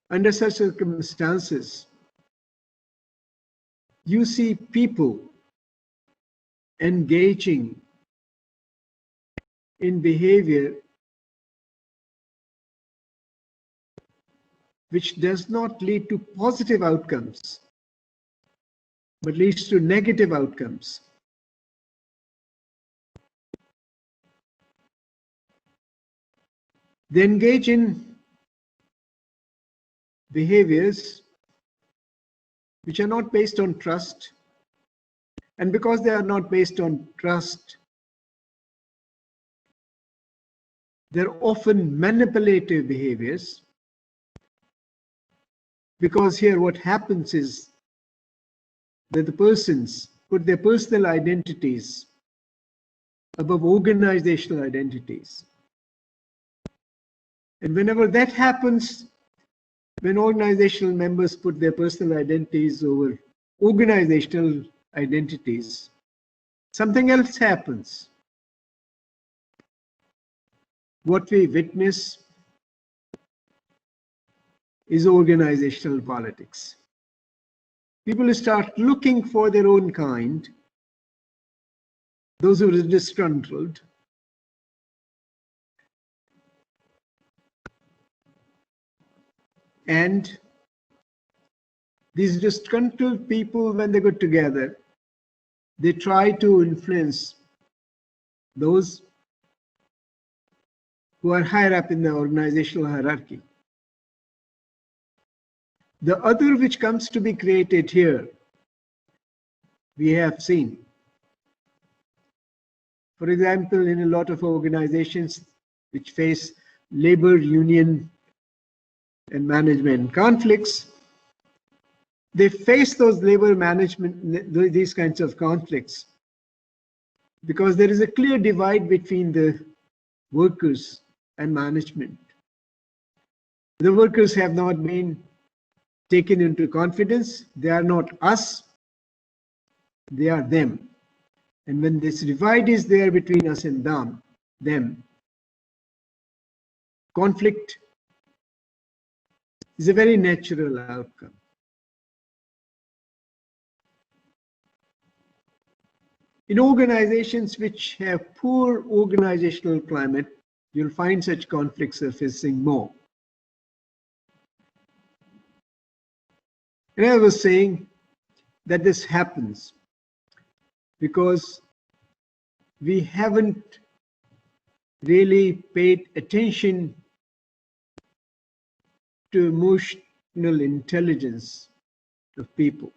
under such circumstances, you see people engaging in behavior which does not lead to positive outcomes, but leads to negative outcomes. They engage in behaviors which are not based on trust, and because they are not based on trust, they're often manipulative behaviors, because here what happens is that the persons put their personal identities above organizational identities. And whenever that happens, when organizational members put their personal identities over organizational identities, something else happens. What we witness is organizational politics. People start looking for their own kind, those who are disgruntled, and these disgruntled people, when they get together, they try to influence those who are higher up in the organizational hierarchy. The other which comes to be created here, we have seen. For example, in a lot of organizations which face labor union and management conflicts, they face those labor management, these kinds of conflicts, because there is a clear divide between the workers and management. The workers have not been taken into confidence. They are not us, they are them. And when this divide is there between us and them, conflict is a very natural outcome. In organizations which have poor organizational climate, you'll find such conflicts surfacing more. And I was saying that this happens because we haven't really paid attention to emotional intelligence of people.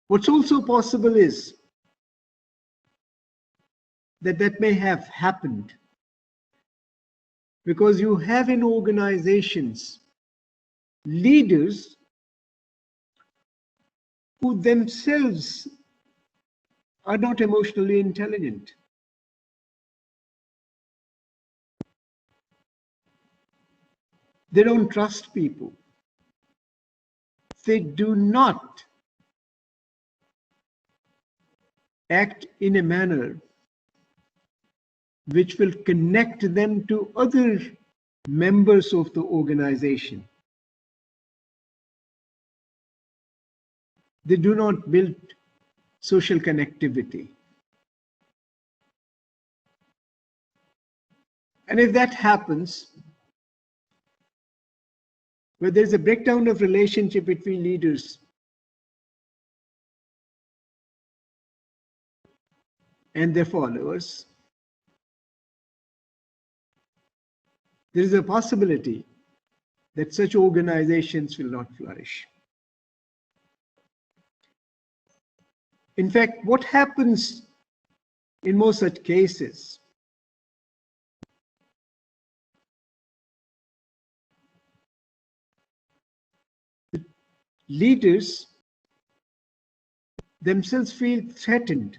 What's also possible is that may have happened because you have in organizations leaders who themselves are not emotionally intelligent. They don't trust people. They do not act in a manner which will connect them to other members of the organization. They do not build social connectivity. And if that happens, where there's a breakdown of relationship between leaders and their followers, there is a possibility that such organizations will not flourish. In fact, what happens in most such cases leaders themselves feel threatened.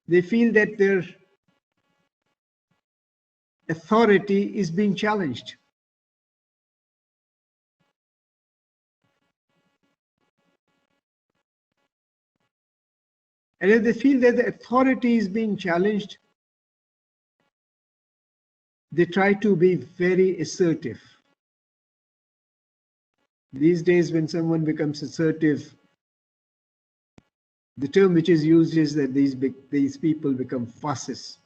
They feel that their authority is being challenged. And if they feel that the authority is being challenged, they try to be very assertive. These days, when someone becomes assertive, the term which is used is that these people become fascists.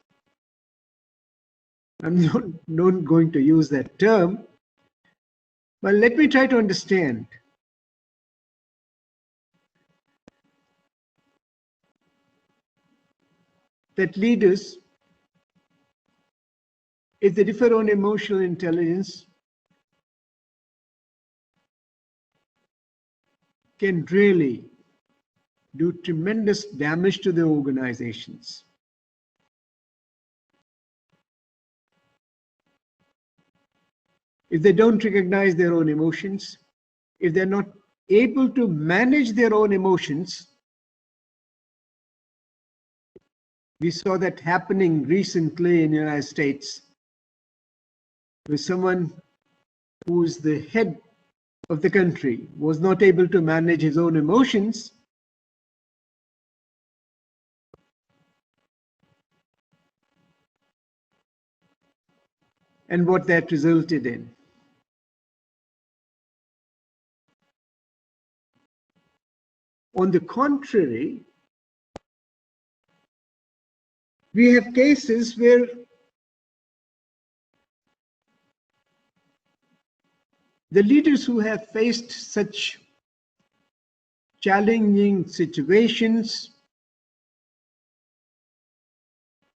I'm not going to use that term, but let me try to understand. That leaders, if they differ on emotional intelligence, can really do tremendous damage to their organizations. If they don't recognize their own emotions, if they're not able to manage their own emotions, we saw that happening recently in the United States with someone who is the head of the country was not able to manage his own emotions. And what that resulted in. On the contrary, we have cases where the leaders who have faced such challenging situations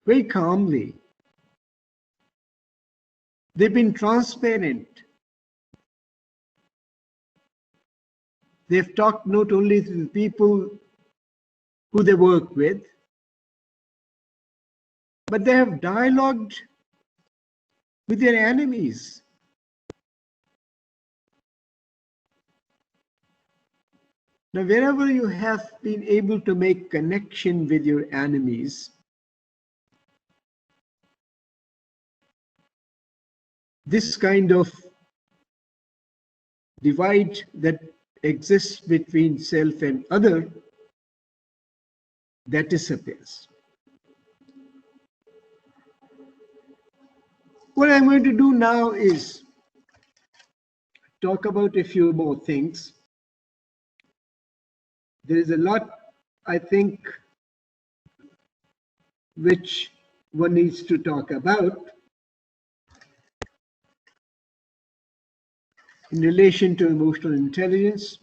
very calmly, they've been transparent. They've talked not only to the people who they work with, but they have dialogued with their enemies. Now, wherever you have been able to make connection with your enemies, this kind of divide that exists between self and other, that disappears. What I'm going to do now is talk about a few more things. There is a lot, I think, which one needs to talk about in relation to emotional intelligence.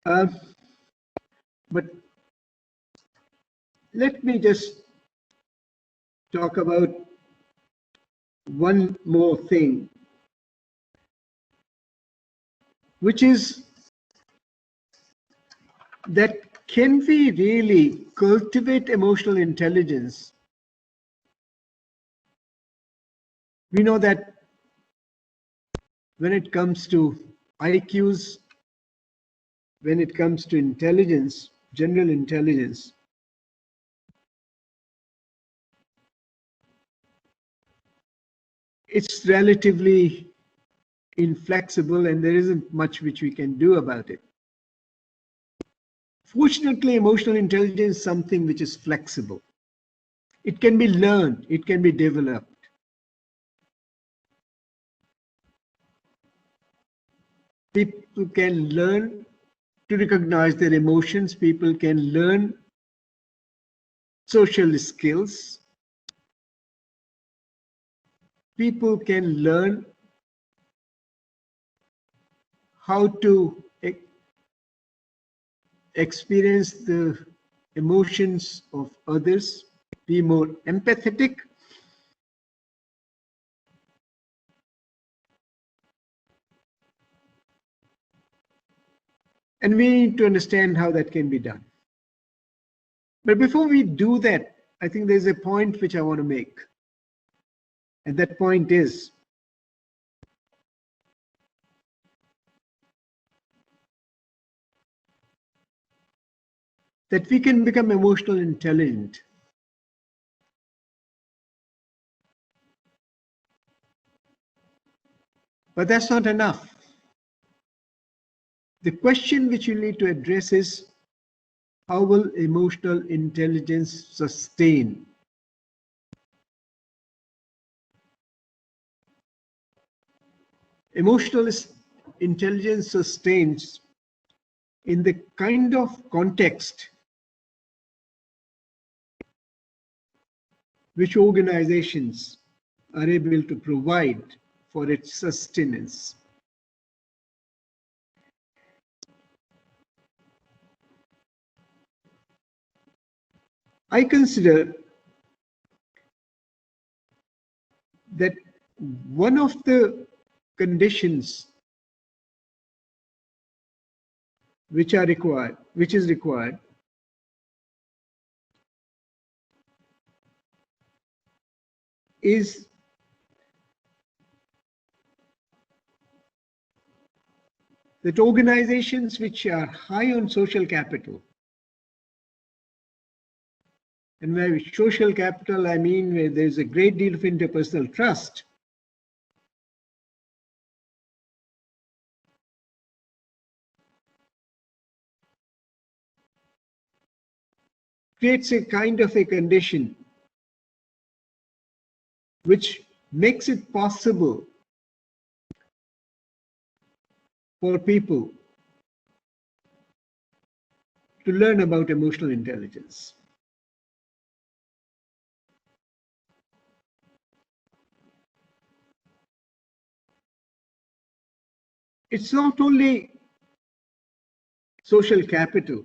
But let me just talk about one more thing, which is that can we really cultivate emotional intelligence? We know that when it comes to IQs, when it comes to intelligence, general intelligence, it's relatively inflexible and there isn't much which we can do about it. Fortunately, emotional intelligence is something which is flexible. It can be learned, it can be developed. People can learn to recognize their emotions, people can learn social skills, people can learn how to experience the emotions of others, be more empathetic. And we need to understand how that can be done. But before we do that, I think there's a point which I want to make. And that point is that we can become emotionally intelligent. But that's not enough. The question which you need to address is, how will emotional intelligence sustain? Emotional intelligence sustains in the kind of context which organizations are able to provide for its sustenance. I consider that one of the conditions which is required is that organizations which are high on social capital, and by social capital I mean where there's a great deal of interpersonal trust, creates a kind of a condition which makes it possible for people to learn about emotional intelligence. It's not only social capital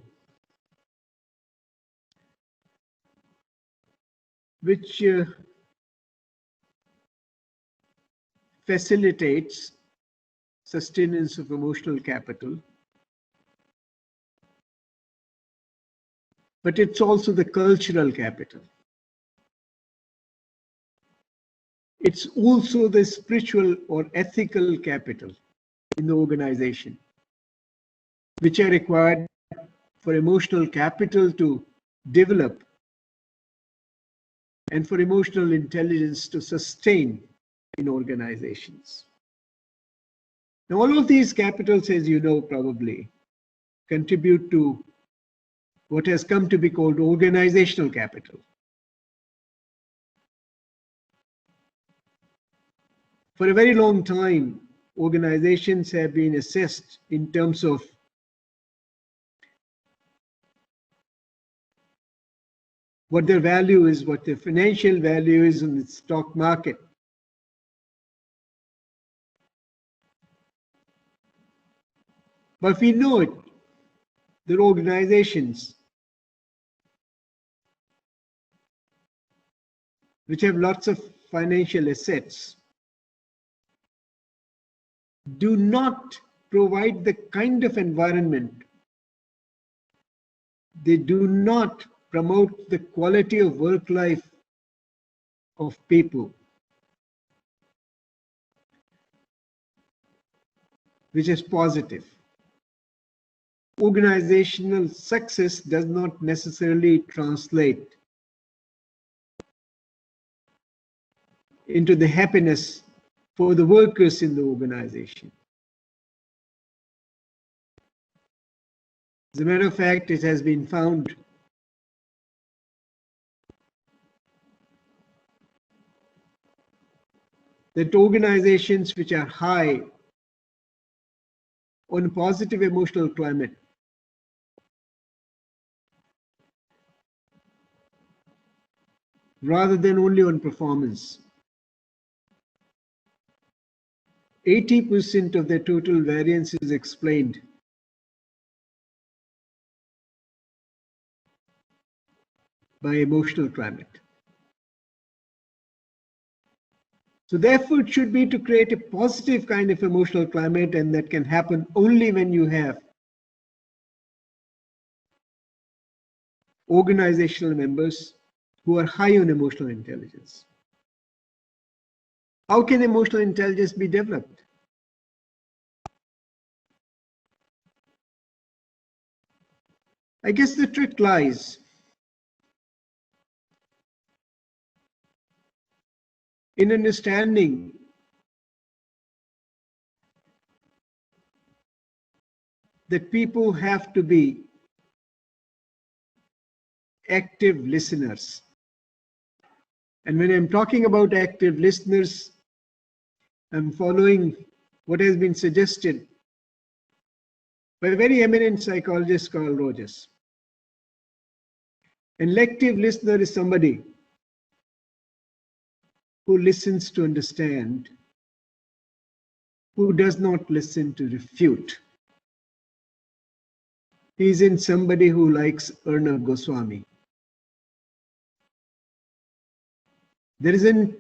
which facilitates sustenance of emotional capital, but it's also the cultural capital. It's also the spiritual or ethical capital in the organization, which are required for emotional capital to develop and for emotional intelligence to sustain in organizations. Now, all of these capitals, as you know probably, contribute to what has come to be called organizational capital. For a very long time, organizations have been assessed in terms of what their value is, what their financial value is in the stock market. But we know it, that organizations which have lots of financial assets do not provide the kind of environment, they do not promote the quality of work life of people, which is positive. Organizational success does not necessarily translate into the happiness for the workers in the organization. As a matter of fact, it has been found that organizations which are high on a positive emotional climate rather than only on performance, 80% of their total variance is explained by emotional climate. So the effort should be to create a positive kind of emotional climate, and that can happen only when you have organizational members who are high on emotional intelligence. How can emotional intelligence be developed? I guess the trick lies in understanding that people have to be active listeners. And when I'm talking about active listeners, I'm following what has been suggested by a very eminent psychologist, Carl Rogers. An active listener is somebody who listens to understand, who does not listen to refute. He isn't somebody who likes Arnab Goswami. There isn't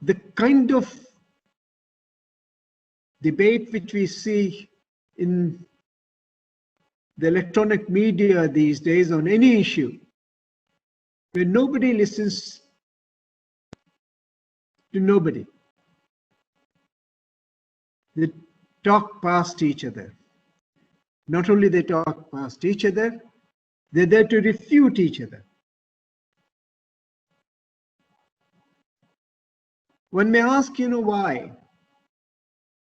the kind of debate which we see in the electronic media these days on any issue, where nobody listens to nobody. They talk past each other. Not only they talk past each other, they're there to refute each other. One may ask, why?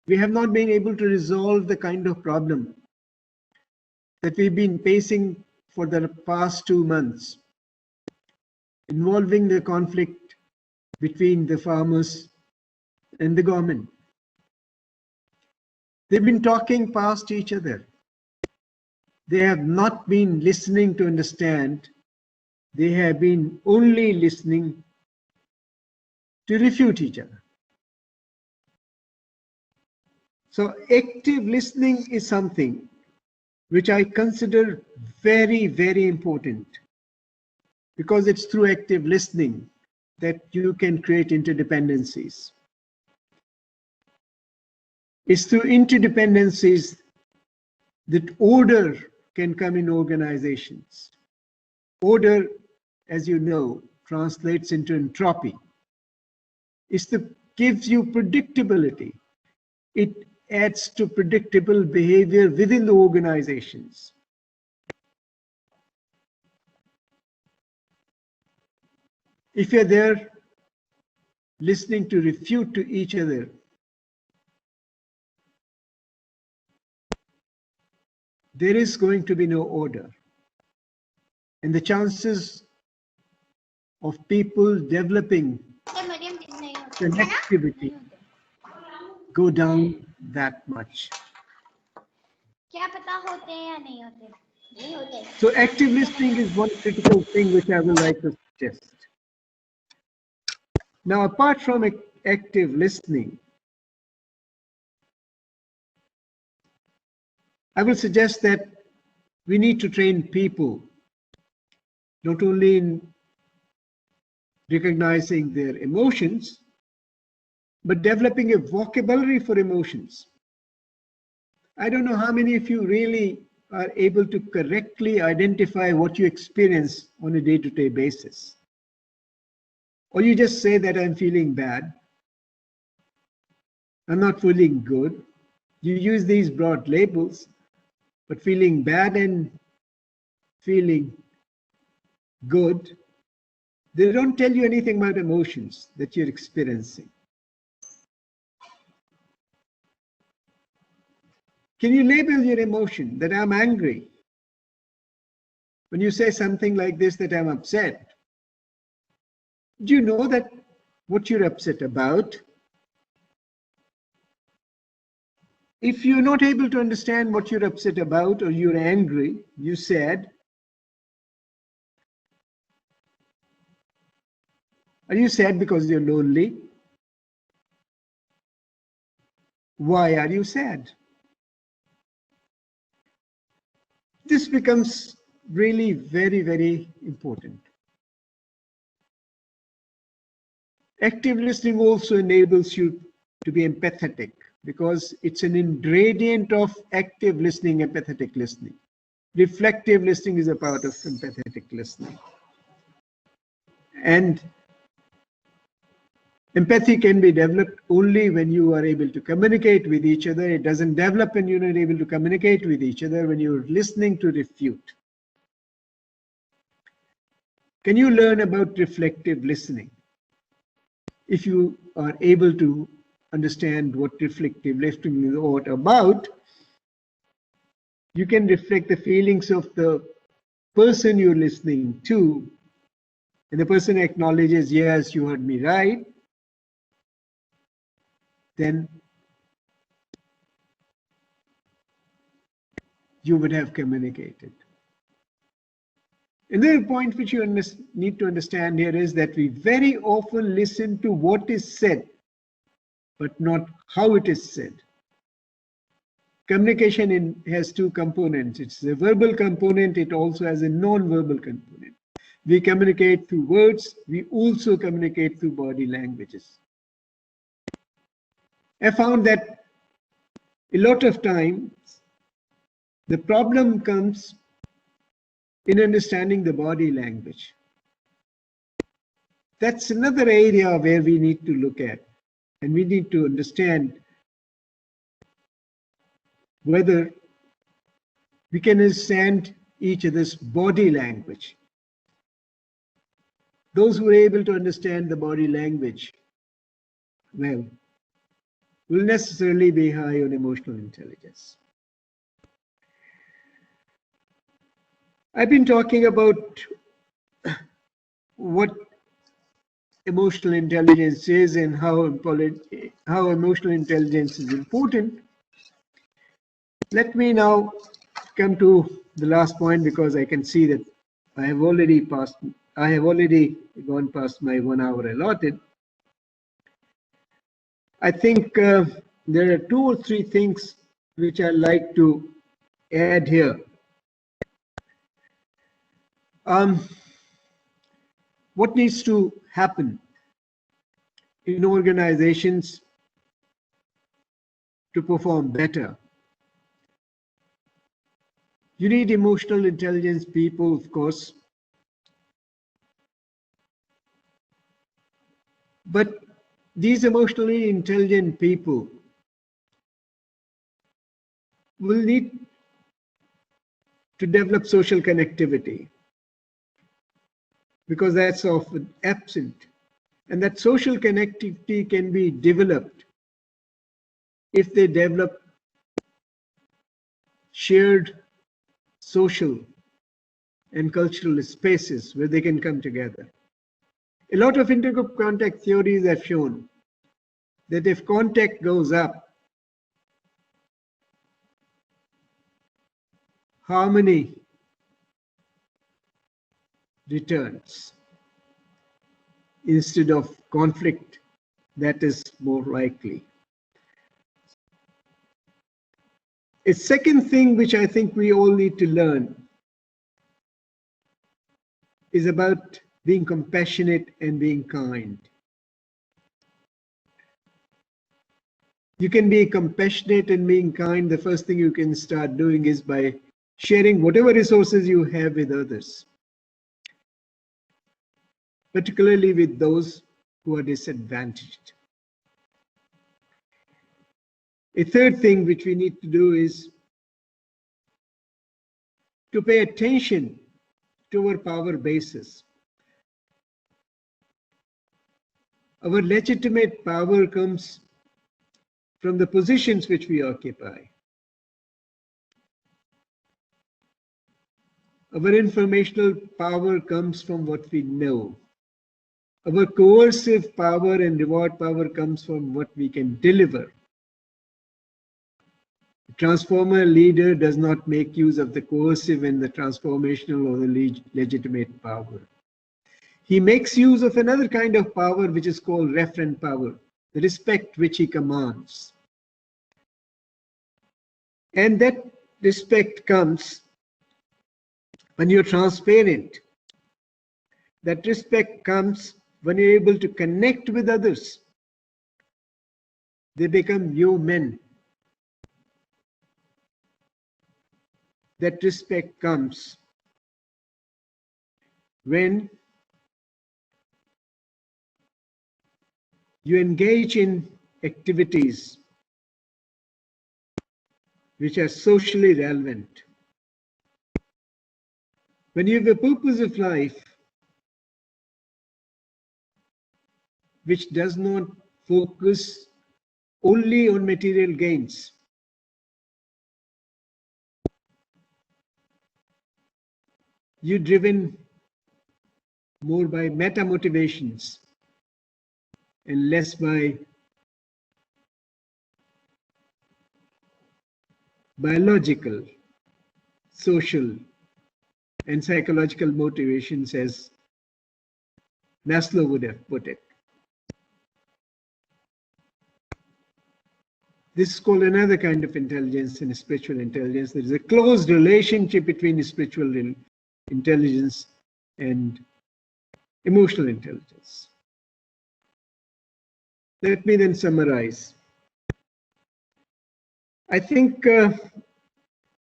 We have not been able to resolve the kind of problem that we've been facing for the past 2 months, involving the conflict between the farmers and the government. They've been talking past each other. They have not been listening to understand. They have been only listening to refute each other. So active listening is something which I consider very, very important, because it's through active listening that you can create interdependencies. It's through interdependencies that order can come in organizations. Order, as you know, translates into entropy. gives you predictability. It adds to predictable behavior within the organizations. If you're there listening to refute to each other, there is going to be no order. And the chances of people developing connectivity go down that much. So active listening is one critical thing which I would like to suggest. Now, apart from active listening, I will suggest that we need to train people not only in recognizing their emotions, but developing a vocabulary for emotions. I don't know how many of you really are able to correctly identify what you experience on a day-to-day basis. Or you just say that I'm feeling bad, I'm not feeling good. You use these broad labels, but feeling bad and feeling good, they don't tell you anything about emotions that you're experiencing. Can you label your emotion that I'm angry? When you say something like this, that I'm upset, do you know that what you're upset about? If you're not able to understand what you're upset about or you're angry, you said, are you sad because you're lonely? Why are you sad? This becomes really very, very important. Active listening also enables you to be empathetic because it's an ingredient of active listening, empathetic listening. Reflective listening is a part of empathetic listening. And empathy can be developed only when you are able to communicate with each other. It doesn't develop when you're not able to communicate with each other, when you're listening to refute. Can you learn about reflective listening? If you are able to understand what reflective listening is all about, you can reflect the feelings of the person you're listening to, and the person acknowledges, yes, you heard me right, then you would have communicated. Another point which you need to understand here is that we very often listen to what is said, but not how it is said. Communication has two components. It's a verbal component. It also has a non-verbal component. We communicate through words. We also communicate through body languages. I found that a lot of times the problem comes in understanding the body language. That's another area where we need to look at, and we need to understand whether we can understand each other's body language. Those who are able to understand the body language well will necessarily be high on emotional intelligence. I've been talking about what emotional intelligence is and how emotional intelligence is important. Let me now come to the last point, because I can see that I have already gone past my 1 hour allotted. I think there are 2 or 3 things which I like to add here. What needs to happen in organizations to perform better? You need emotional intelligence people, of course, but these emotionally intelligent people will need to develop social connectivity, because that's often absent. And that social connectivity can be developed if they develop shared social and cultural spaces where they can come together. A lot of intergroup contact theories have shown that if contact goes up, harmony returns instead of conflict. That is more likely. A second thing which I think we all need to learn is about being compassionate and being kind. You can be compassionate and being kind. The first thing you can start doing is by sharing whatever resources you have with others, particularly with those who are disadvantaged. A third thing which we need to do is to pay attention to our power bases. Our legitimate power comes from the positions which we occupy. Our informational power comes from what we know. Our coercive power and reward power comes from what we can deliver. The transformer leader does not make use of the coercive and the transformational or the legitimate power. He makes use of another kind of power which is called referent power, the respect which he commands. And that respect comes when you're transparent. That respect comes when you're able to connect with others. They become your men. That respect comes when you engage in activities which are socially relevant. When you have a purpose of life which does not focus only on material gains, you're driven more by meta motivations and less by biological, social, and psychological motivations, as Maslow would have put it. This is called another kind of intelligence and spiritual intelligence. There is a close relationship between spiritual intelligence and emotional intelligence. Let me then summarize. I think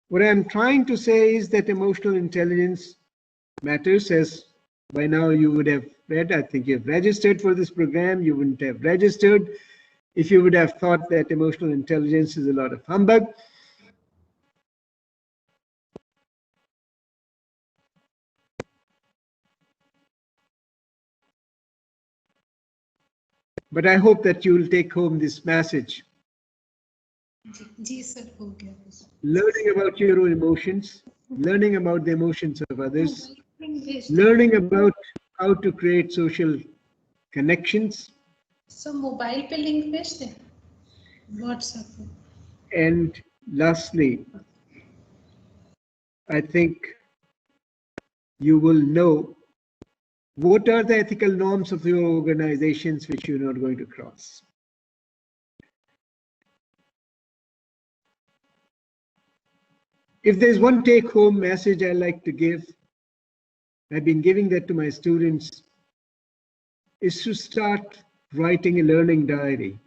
what I'm trying to say is that emotional intelligence matters, as by now you would have read. I think you've registered for this program. You wouldn't have registered if you would have thought that emotional intelligence is a lot of humbug. But I hope that you will take home this message. Learning about your own emotions, learning about the emotions of others, learning about how to create social connections. So mobile pe link भेज दे WhatsApp पे. And lastly, I think you will know what are the ethical norms of your organizations which you're not going to cross. If there's one take-home message I like to give, I've been giving that to my students, is to start writing a learning diary.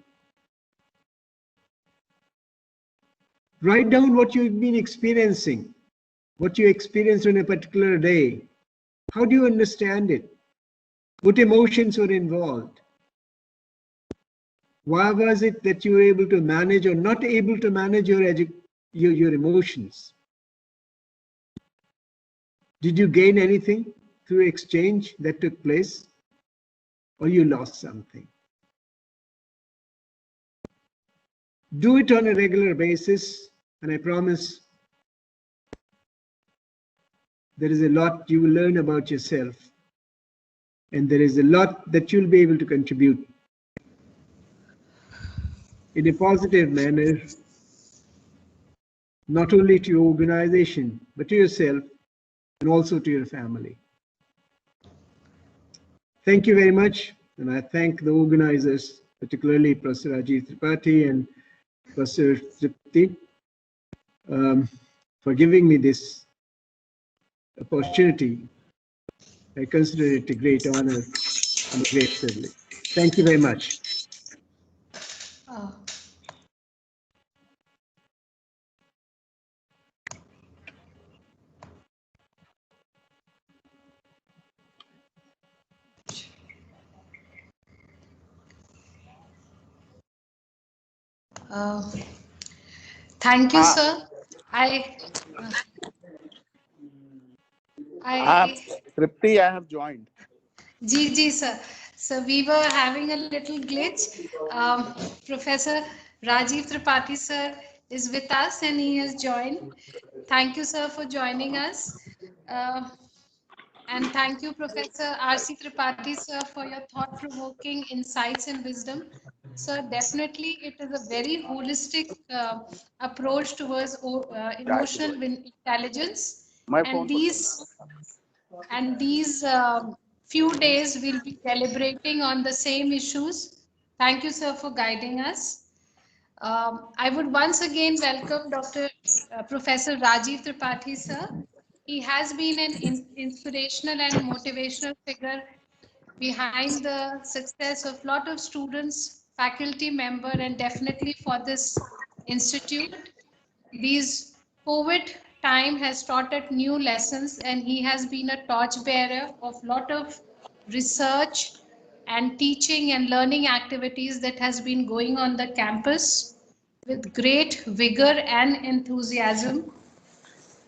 Write down what you've been experiencing, what you experienced on a particular day. How do you understand it? What emotions are involved? Why was it that you were able to manage or not able to manage your emotions? Did you gain anything through exchange that took place, or you lost something? Do it on a regular basis, and I promise there is a lot you will learn about yourself, and there is a lot that you'll be able to contribute in a positive manner, not only to your organization, but to yourself and also to your family. Thank you very much, and I thank the organizers, particularly Professor Rajiv Tripathi and Professor Tripti, for giving me this opportunity. I consider it a great honor and a great privilege. Thank you very much. Uh, uh, Thank you, sir. I, uh, I, Tripti, I have joined. Ji, sir. So we were having a little glitch. Professor Rajiv Tripathi, sir, is with us and he has joined. Thank you, sir, for joining us. Uh, and thank you, Professor R.C. Tripathi, sir, for your thought-provoking insights and wisdom. Sir, definitely it is a very holistic approach towards emotional intelligence. My And phone पर करो. these few days we'll be deliberating on the same issues. Thank you, sir, for guiding us. I would once again welcome Dr. Professor Rajiv Tripathi, sir. He has been an inspirational and motivational figure behind the success of lot of students, faculty member, and definitely for this institute. These COVID time has taught us new lessons, and he has been a torchbearer of lot of research and teaching and learning activities that has been going on the campus with great vigor and enthusiasm.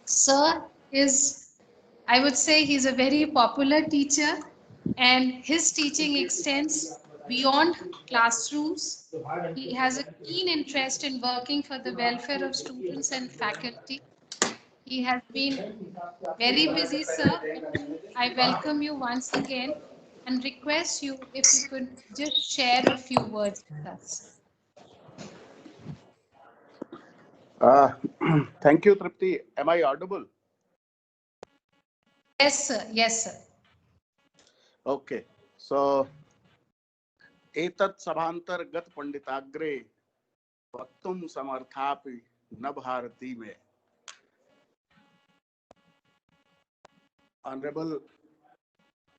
Sir is, I would say, he's a very popular teacher, and his teaching extends beyond classrooms. He has a keen interest in working for the welfare of students and faculty. He has been very busy, sir, but I welcome you once again and request you if you could just share a few words with us. Thank you, Tripti. Am I audible? Yes, sir. Yes, sir. Okay. So, एतत् सभांतर्गत पंडिताग्रे वक्तुम समर्थापि न भारती में. Honorable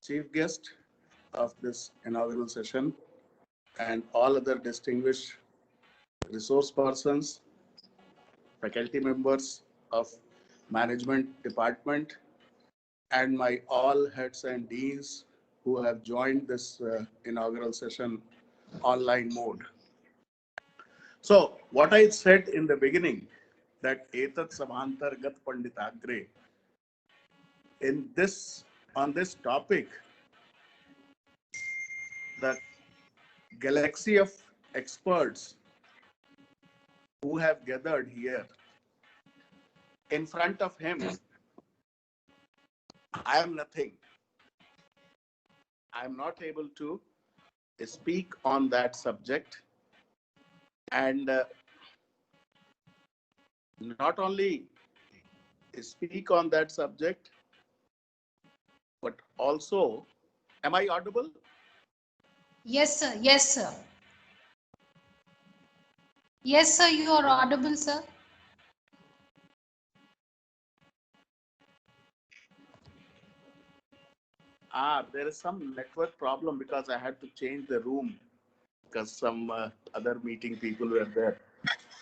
Chief Guest of this inaugural session and all other distinguished resource persons, faculty members of management department, and my all heads and deans who have joined this inaugural session online mode. So what I said in the beginning, that etat sabhantargat panditagre, in this, on this topic, the galaxy of experts who have gathered here, in front of him, I am nothing. I am not able to speak on that subject. And not only speak on that subject, but also, am I audible? Yes, sir. Yes, sir. Yes, sir, you are audible, sir. There is some network problem because I had to change the room because some other meeting people were there.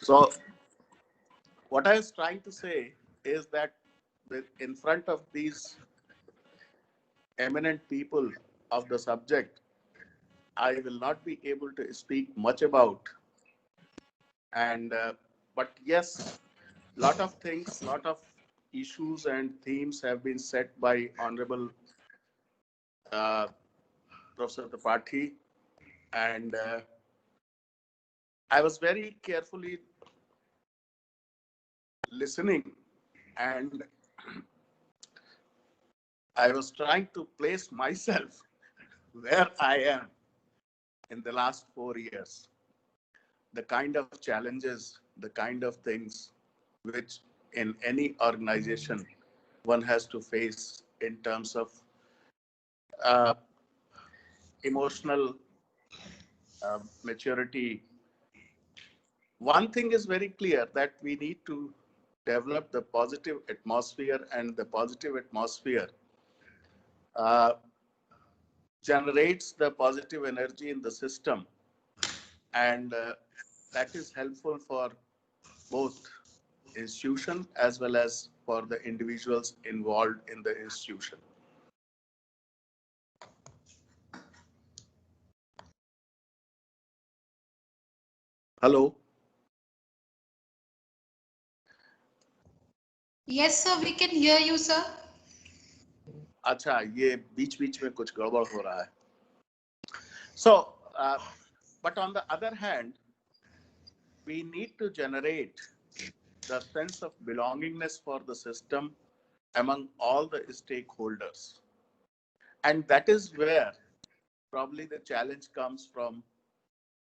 So what I was trying to say is that in front of these eminent people of the subject, I will not be able to speak much about. And but yes, lot of things, lot of issues and themes have been set by Honorable uh, Professor Tripathi, and I was very carefully listening, and I was trying to place myself where I am in the last 4 years, the kind of challenges, the kind of things which in any organization one has to face in terms of uh, emotional maturity. One thing is very clear, that we need to develop the positive atmosphere, and the positive atmosphere uh, generates the positive energy in the system, and that is helpful for both institution as well as for the individuals involved in the institution. Hello. Yes, sir, we can hear you, sir. अच्छा, ये बीच बीच में कुछ गड़बड़ हो रहा है. So, but on the other hand, we need to generate the sense of belongingness for the system among all the stakeholders. And that is where probably the challenge comes from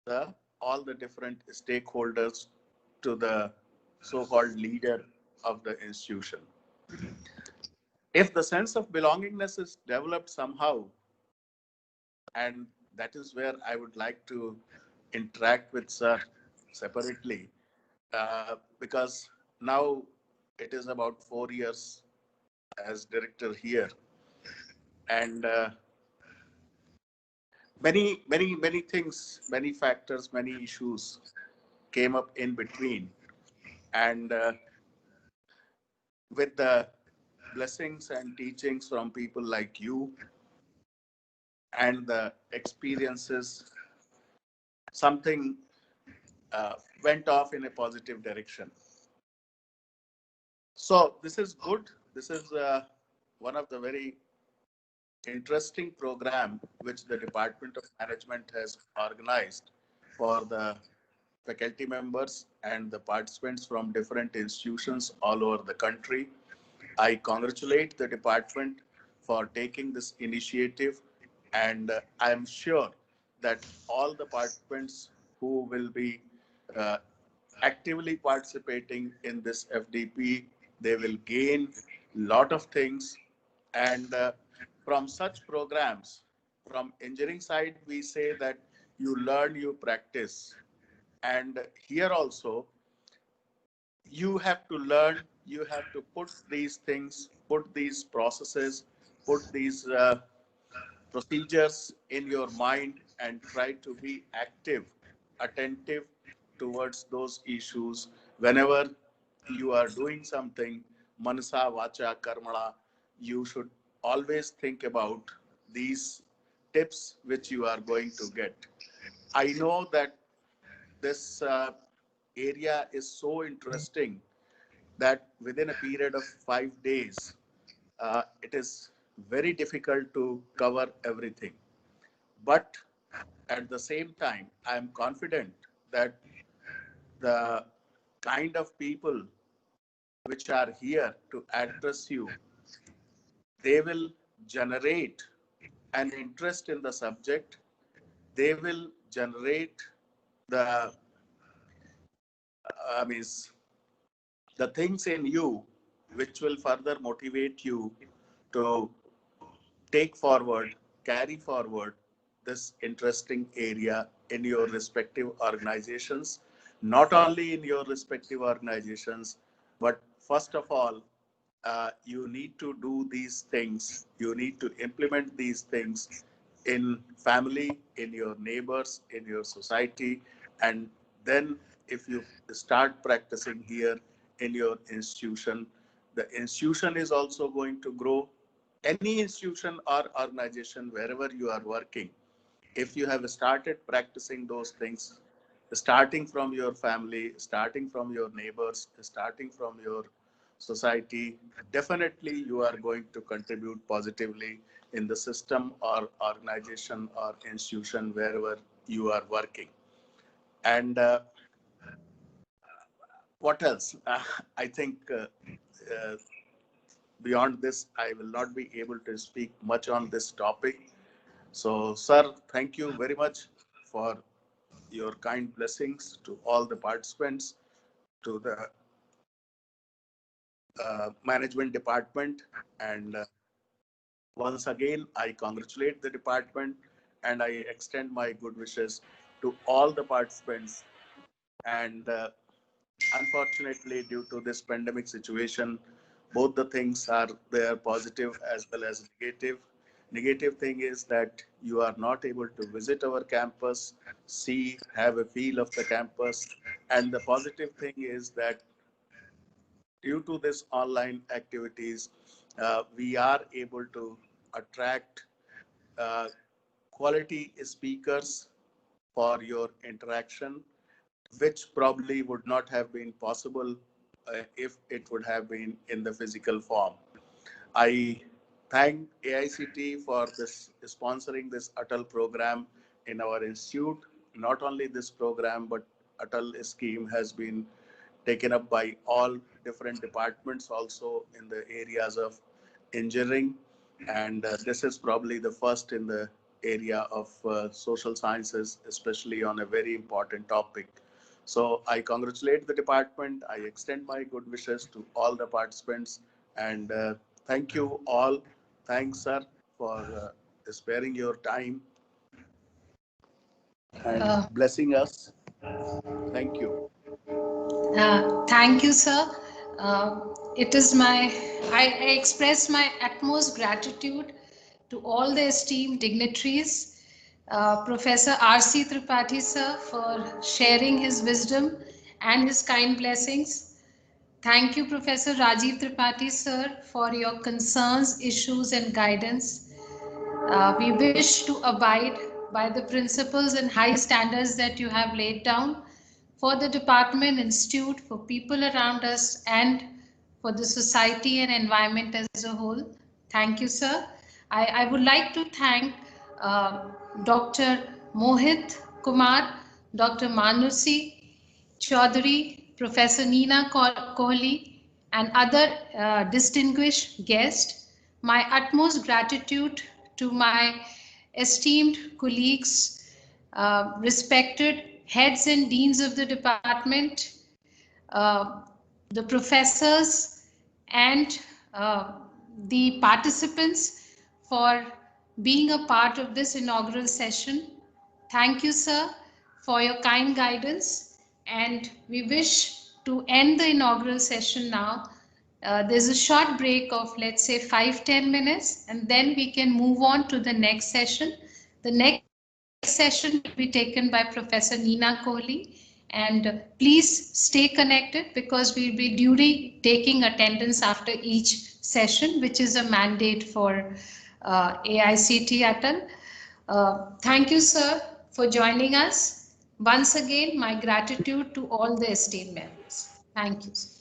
the all the different stakeholders to the so-called leader of the institution. If the sense of belongingness is developed somehow, and that is where I would like to interact with Sir separately, because now it is about 4 years as director here, and many things, many factors, many issues came up in between, and with the blessings and teachings from people like you and the experiences, something went off in a positive direction. So this is good. This is one of the very interesting program which the Department of Management has organized for the faculty members and the participants from different institutions all over the country. I congratulate the department for taking this initiative, and I am sure that all the participants who will be uh, actively participating in this FDP, they will gain lot of things, and from such programs, from engineering side, we say that you learn, you practice, and here also you have to learn, you have to put these things, put these processes, put these procedures in your mind, and try to be active, attentive towards those issues whenever you are doing something. Manasa vacha karmana, you should always think about these tips which you are going to get. I know that this area is so interesting that within a period of 5 days, it is very difficult to cover everything. But at the same time, I am confident that the kind of people which are here to address you, they will generate an interest in the subject. They will generate the, I mean, the things in you which will further motivate you to take forward, carry forward this interesting area in your respective organizations, not only in your respective organizations, but first of all, you need to do these things, you need to implement these things in family, in your neighbors, in your society, and then if you start practicing here in your institution, the institution is also going to grow. Any institution or organization wherever you are working, if you have started practicing those things, starting from your family, starting from your neighbors, starting from your society, definitely you are going to contribute positively in the system or organization or institution wherever you are working. And what else? I think uh, beyond this, I will not be able to speak much on this topic. So, sir, thank you very much for your kind blessings to all the participants, to the management department, and once again, I congratulate the department and I extend my good wishes to all the participants. And unfortunately, due to this pandemic situation, both the things are there, positive as well as negative. Negative thing is that you are not able to visit our campus, see, have a feel of the campus. And the positive thing is that due to this online activities, we are able to attract uh, quality speakers for your interaction, which probably would not have been possible if it would have been in the physical form. I thank AICT for this sponsoring this Atal program in our institute. Not only this program, but Atal scheme has been taken up by all different departments also in the areas of engineering. And this is probably the first in the area of social sciences, especially on a very important topic. So I congratulate the department. I extend my good wishes to all the participants, and thank you all. Thanks, sir, for sparing your time and Uh, blessing us. Thank you. Thank you, sir. It is I express my utmost gratitude to all the esteemed dignitaries, Professor R.C. Tripathi, sir, for sharing his wisdom and his kind blessings. Thank you, Professor Rajiv Tripathi, sir, for your concerns, issues, and guidance. We wish to abide by the principles and high standards that you have laid down for the department, institute, for people around us, and for the society and environment as a whole. Thank you, sir. I would like to thank Dr. Mohit Kumar, Dr. Manusi Chaudhary, Professor Neena Kohli, and other distinguished guests. My utmost gratitude to my esteemed colleagues, respected heads and deans of the department, uh, the professors, and the participants for being a part of this inaugural session. Thank you, sir, for your kind guidance, and we wish to end the inaugural session now. There's a short break of, let's say, 5-10 minutes, and then we can move on to the next session. The next session will be taken by Professor Neena Kohli, and please stay connected because we'll be duly taking attendance after each session, which is a mandate for AICT Atal. Thank you, sir, for joining us. Once again, my gratitude to all the esteemed members. Thank you, sir.